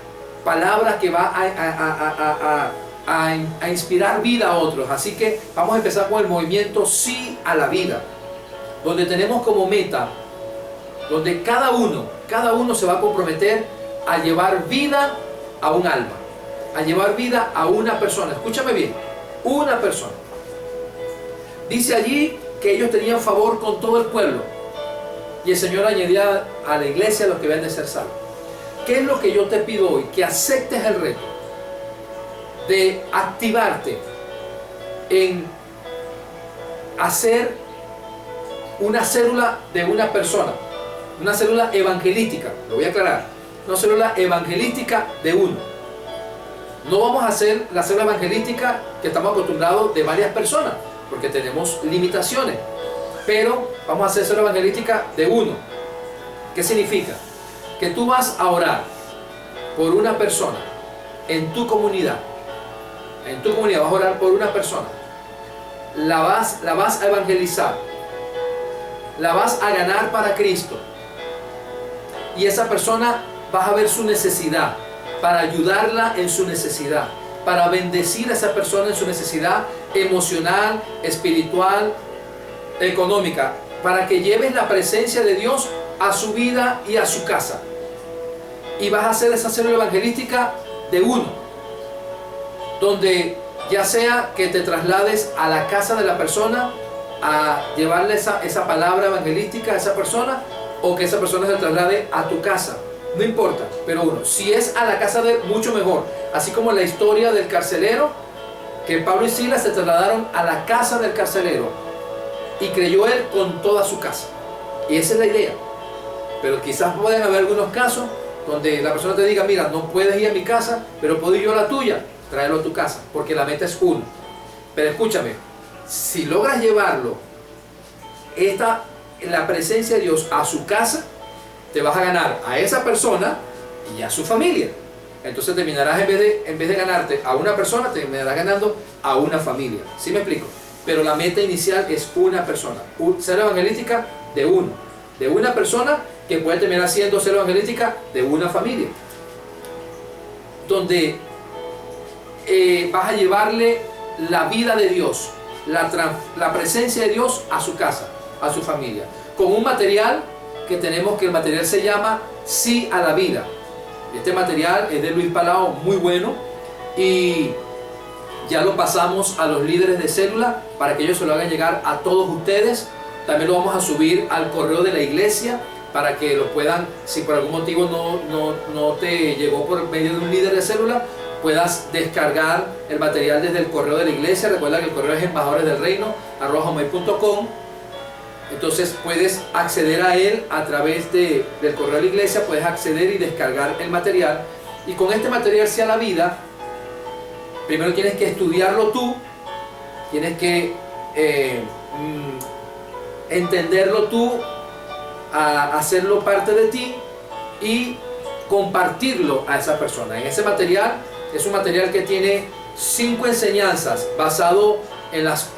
palabras que va a inspirar vida a otros. Así que vamos a empezar con el movimiento Sí a la Vida, donde tenemos como meta, donde cada uno se va a comprometer a llevar vida a un alma, a llevar vida a una persona. Escúchame bien, una persona. Dice allí que ellos tenían favor con todo el pueblo. Y el Señor añadía a la iglesia a los que habían de ser salvos. ¿Qué es lo que yo te pido hoy? Que aceptes el reto de activarte en hacer una célula de una persona, una célula evangelística, lo voy a aclarar, una célula evangelística de uno. No vamos a hacer la célula evangelística que estamos acostumbrados de varias personas, porque tenemos limitaciones, pero vamos a hacer célula evangelística de uno. ¿Qué significa? Que tú vas a orar por una persona en tu comunidad. En tu comunidad vas a orar por una persona. La vas a evangelizar. La vas a ganar para Cristo. Y esa persona vas a ver su necesidad, para ayudarla en su necesidad, para bendecir a esa persona en su necesidad emocional, espiritual, económica, para que lleves la presencia de Dios a su vida y a su casa. Y vas a hacer esa célula evangelística de uno, donde ya sea que te traslades a la casa de la persona a llevarle esa palabra evangelística a esa persona, o que esa persona se traslade a tu casa, no importa, pero uno, si es a la casa de él, mucho mejor. Así como la historia del carcelero, que Pablo y Silas se trasladaron a la casa del carcelero y creyó él con toda su casa, y esa es la idea. Pero quizás pueden haber algunos casos donde la persona te diga, mira, no puedes ir a mi casa, pero puedo ir yo a la tuya, tráelo a tu casa, porque la meta es uno. Pero escúchame, si logras llevarlo, la presencia de Dios a su casa, te vas a ganar a esa persona y a su familia. Entonces terminarás, en vez de ganarte a una persona, terminarás ganando a una familia. ¿Sí me explico? Pero la meta inicial es una persona. Célula evangelística de uno. De una persona que puede terminar siendo célula evangelística de una familia. Donde vas a llevarle la vida de Dios, la presencia de Dios a su casa, a su familia, con un material que tenemos, que el material se llama Sí a la Vida. Este material es de Luis Palao, muy bueno, y ya lo pasamos a los líderes de célula para que ellos se lo hagan llegar a todos ustedes. También lo vamos a subir al correo de la iglesia para que lo puedan, si por algún motivo no te llegó por medio de un líder de célula, puedas descargar el material desde el correo de la iglesia. Recuerda que el correo es embajadoresdelreino@hotmail.com. Entonces puedes acceder a él a través del correo de la iglesia, puedes acceder y descargar el material. Y con este material Sí a la Vida, primero tienes que estudiarlo tú, tienes que entenderlo tú, hacerlo parte de ti y compartirlo a esa persona. En ese material, es un material que tiene 5 enseñanzas basado en las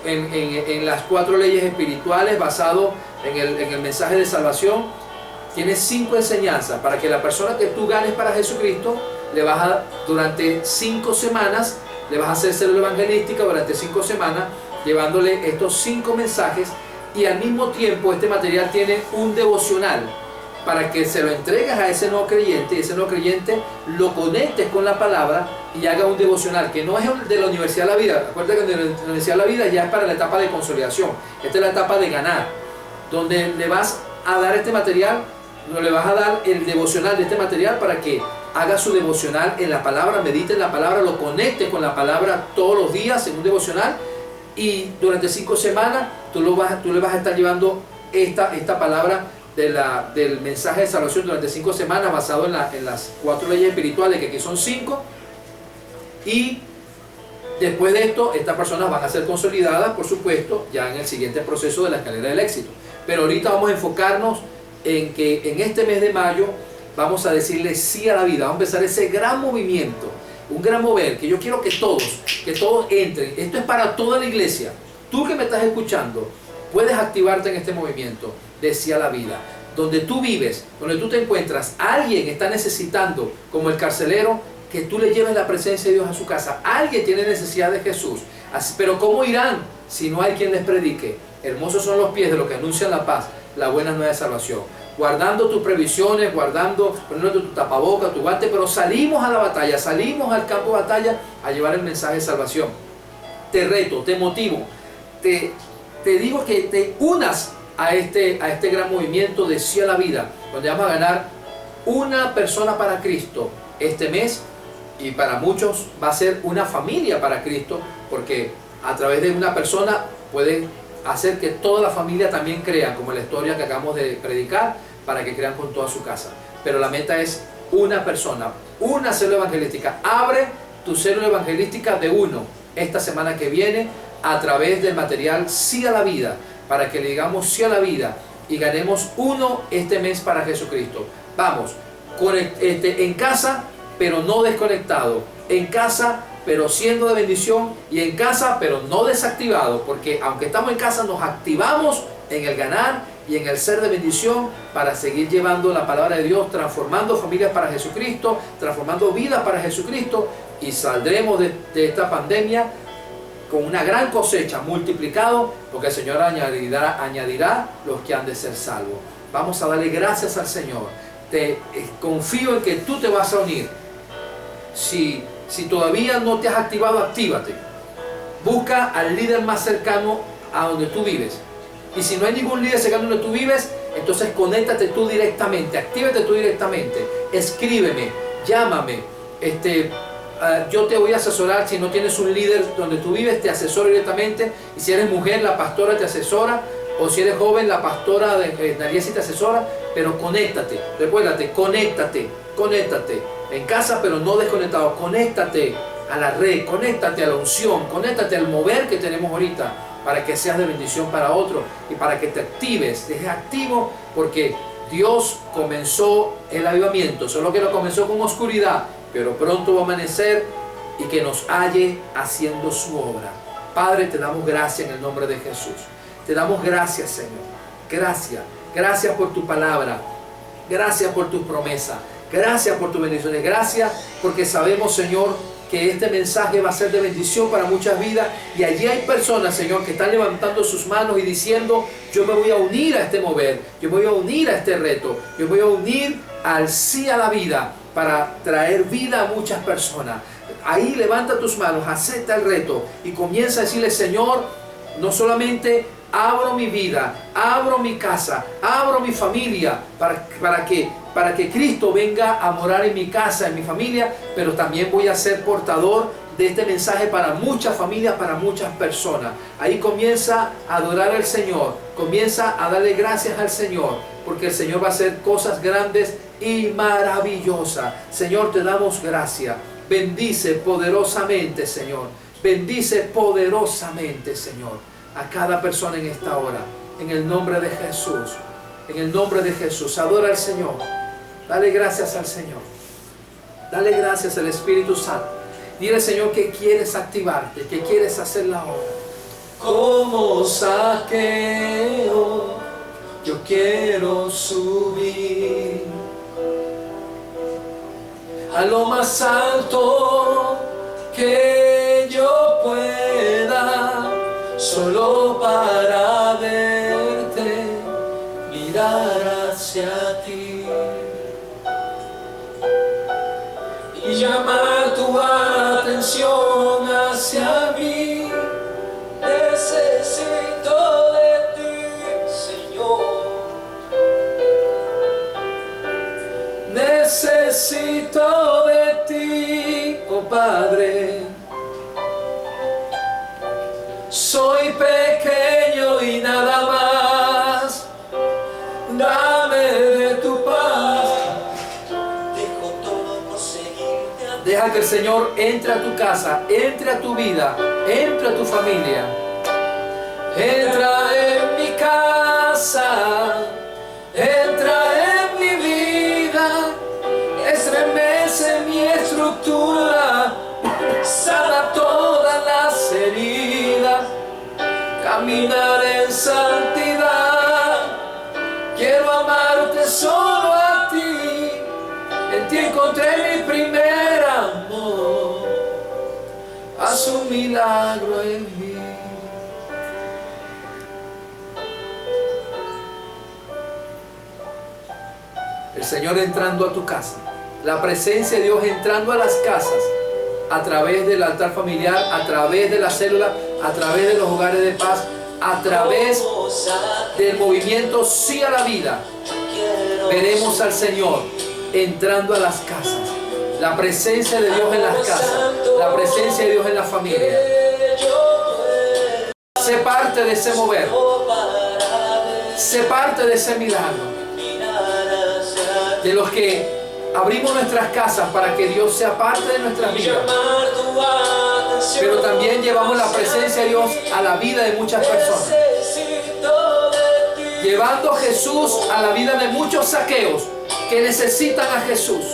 4 leyes espirituales, basado en el mensaje de salvación. Tiene 5 enseñanzas para que la persona que tú ganes para Jesucristo, durante 5 semanas, le vas a hacer célula evangelística durante 5 semanas, llevándole estos 5 mensajes. Y al mismo tiempo este material tiene un devocional para que se lo entregues a ese nuevo creyente, y ese nuevo creyente lo conectes con la palabra y haga un devocional que no es el de la Universidad de la Vida. Acuérdate que en la Universidad de la Vida ya es para la etapa de consolidación. Esta es la etapa de ganar, donde le vas a dar este material, le vas a dar el devocional de este material para que haga su devocional en la palabra, medite en la palabra, lo conecte con la palabra todos los días en un devocional. Y durante 5 semanas tú le vas a estar llevando esta palabra del mensaje de salvación durante 5 semanas, basado en las 4 leyes espirituales, que aquí son 5. Y después de esto, estas personas van a ser consolidadas, por supuesto, ya en el siguiente proceso de la escalera del éxito. Pero ahorita vamos a enfocarnos en que en este mes de mayo vamos a decirle sí a la vida. Vamos a empezar ese gran movimiento, un gran mover, que yo quiero que todos entren. Esto es para toda la iglesia. Tú que me estás escuchando, puedes activarte en este movimiento de sí a la vida. Donde tú vives, donde tú te encuentras, alguien está necesitando, como el carcelero, que tú le lleves la presencia de Dios a su casa. Alguien tiene necesidad de Jesús. Pero ¿cómo irán si no hay quien les predique? Hermosos son los pies de los que anuncian la paz, la buena nueva de salvación. Guardando tus previsiones, poniendo tu tapaboca, tu guante, pero salimos a la batalla, salimos al campo de batalla a llevar el mensaje de salvación. Te reto, te motivo, te te digo que te unas a este gran movimiento de Sí a la Vida, donde vamos a ganar una persona para Cristo este mes, y para muchos va a ser una familia para Cristo, porque a través de una persona pueden hacer que toda la familia también crea, como la historia que acabamos de predicar, para que crean con toda su casa. Pero la meta es una persona, una célula evangelística. Abre tu célula evangelística de uno esta semana que viene a través del material Sí a la Vida, para que le digamos sí a la vida y ganemos uno este mes para Jesucristo. Vamos, en casa, pero no desconectado, en casa, pero siendo de bendición, y en casa, pero no desactivado, porque aunque estamos en casa, nos activamos en el ganar y en el ser de bendición para seguir llevando la palabra de Dios, transformando familias para Jesucristo, transformando vidas para Jesucristo, y saldremos de esta con una gran cosecha, multiplicado, porque el Señor añadirá los que han de ser salvos. Vamos a darle gracias al Señor. Confío en que tú te vas a unir. Si todavía no te has activado, actívate. Busca al líder más cercano a donde tú vives. Y si no hay ningún líder cercano donde tú vives, entonces conéctate tú directamente, actívate tú directamente. Escríbeme, llámame. Yo te voy a asesorar. Si no tienes un líder donde tú vives, te asesoro directamente. Y si eres mujer, la pastora te asesora. O si eres joven, la pastora de Nariesi te asesora. Pero conéctate, recuérdate, conéctate. En casa, pero no desconectado. Conéctate a la red, conéctate a la unción, conéctate al mover que tenemos ahorita, para que seas de bendición para otro y para que te actives, dejes activo, porque Dios comenzó el avivamiento, solo que lo comenzó con oscuridad, pero pronto va a amanecer y que nos halle haciendo su obra. Padre, te damos gracias en el nombre de Jesús. Te damos gracias, Señor. Gracias por tu palabra. Gracias por tus promesas. Gracias por tus bendiciones. Gracias porque sabemos, Señor, que este mensaje va a ser de bendición para muchas vidas. Y allí hay personas, Señor, que están levantando sus manos y diciendo: yo me voy a unir a este mover. Yo me voy a unir a este reto. Yo me voy a unir al Sí a la Vida, para traer vida a muchas personas. Ahí levanta tus manos, acepta el reto y comienza a decirle: Señor, no solamente abro mi vida, abro mi casa, abro mi familia para que Cristo venga a morar en mi casa, en mi familia, pero también voy a ser portador de este mensaje para muchas familias, para muchas personas. Ahí comienza a adorar al Señor, comienza a darle gracias al Señor, porque el Señor va a hacer cosas grandes y maravillosas. Señor, te damos gracias. Bendice poderosamente, Señor. Bendice poderosamente, Señor, a cada persona en esta hora. En el nombre de Jesús. En el nombre de Jesús. Adora al Señor. Dale gracias al Señor. Dale gracias al Espíritu Santo. Dile, Señor, que quieres activarte, que quieres hacer la obra. Como Zaqueo, yo quiero subir a lo más alto que yo pueda, solo para verte, mirar hacia ti y llamar tu atención hacia mí. Necesito de ti, Señor. Necesito de ti, oh Padre. Soy pequeño y nada más. Dame de tu paz. Dejo todo por seguirte. Deja que el Señor entre a tu casa, entre a tu vida, entre a tu familia. Entra en mi casa, entra en mi vida, estremece mi estructura, sana todas las heridas, caminar en santidad. Quiero amarte solo a ti, en ti encontré mi primer amor. Haz un milagro en mí. El Señor entrando a tu casa, la presencia de Dios entrando a las casas, a través del altar familiar, a través de la célula, a través de los hogares de paz, a través del movimiento Sí a la Vida, veremos al Señor entrando a las casas. La presencia de Dios en las casas, la presencia de Dios en la familia. Sé parte de ese mover. Sé parte de ese milagro. De los que abrimos nuestras casas para que Dios sea parte de nuestras vidas. Pero también llevamos la presencia de Dios a la vida de muchas personas. Llevando a Jesús a la vida de muchos Zaqueos que necesitan a Jesús.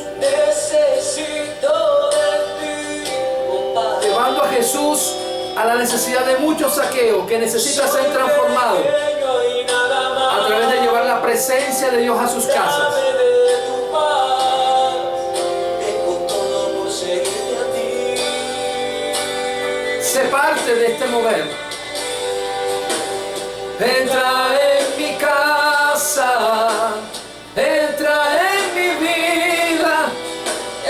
Llevando a Jesús a la necesidad de muchos Zaqueos que necesitan ser transformados a través de llevar la presencia de Dios a sus casas. Sé parte de este mover. Entra en mi casa, entra en mi vida,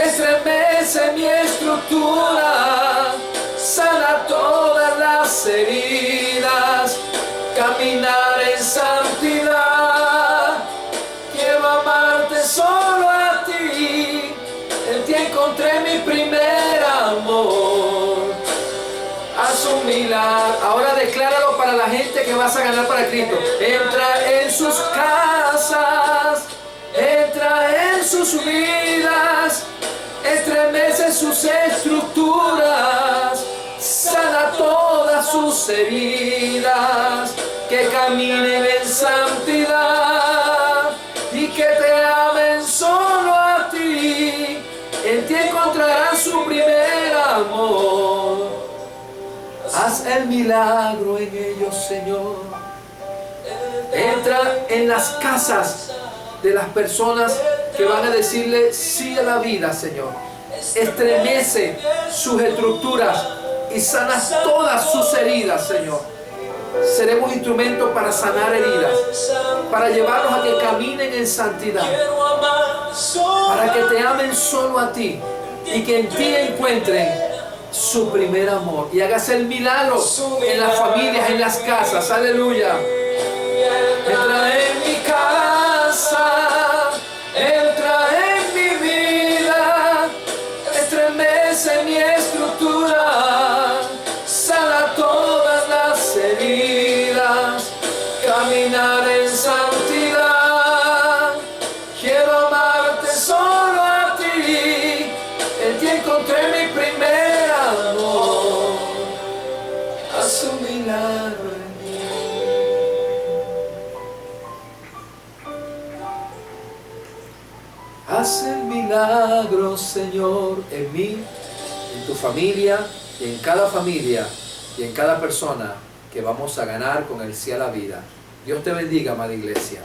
estremece mi estructura, sana todas las heridas, caminar en santidad. Quiero amarte solo a ti, en ti encontré mi primer amor. Haz un milagro. Ahora decláralo para la gente que vas a ganar para Cristo. Entra en sus casas, entra en sus vidas, estremece sus estructuras, sana todas sus heridas, que caminen en santidad y que te amen solo a ti. En ti encontrarán su primer amor. Haz el milagro en ellos, Señor. Entra en las casas de las personas que van a decirle sí a la vida, Señor. Estremece sus estructuras y sana todas sus heridas, Señor. Seremos instrumentos para sanar heridas, para llevarlos a que caminen en santidad, para que te amen solo a ti y que en ti encuentren su primer amor y hagas el milagro en las familias, en las casas. Aleluya. Entra en mi casa, entra en mi vida, estremece mi estructura, sana todas las heridas, caminar en santidad. Quiero amarte solo a ti, en ti encontré mi primer amor. Haz un milagro en mí. Haz el milagro, Señor, en mí, en tu familia y en cada familia y en cada persona que vamos a ganar con el sí a la vida. Dios te bendiga, amada iglesia.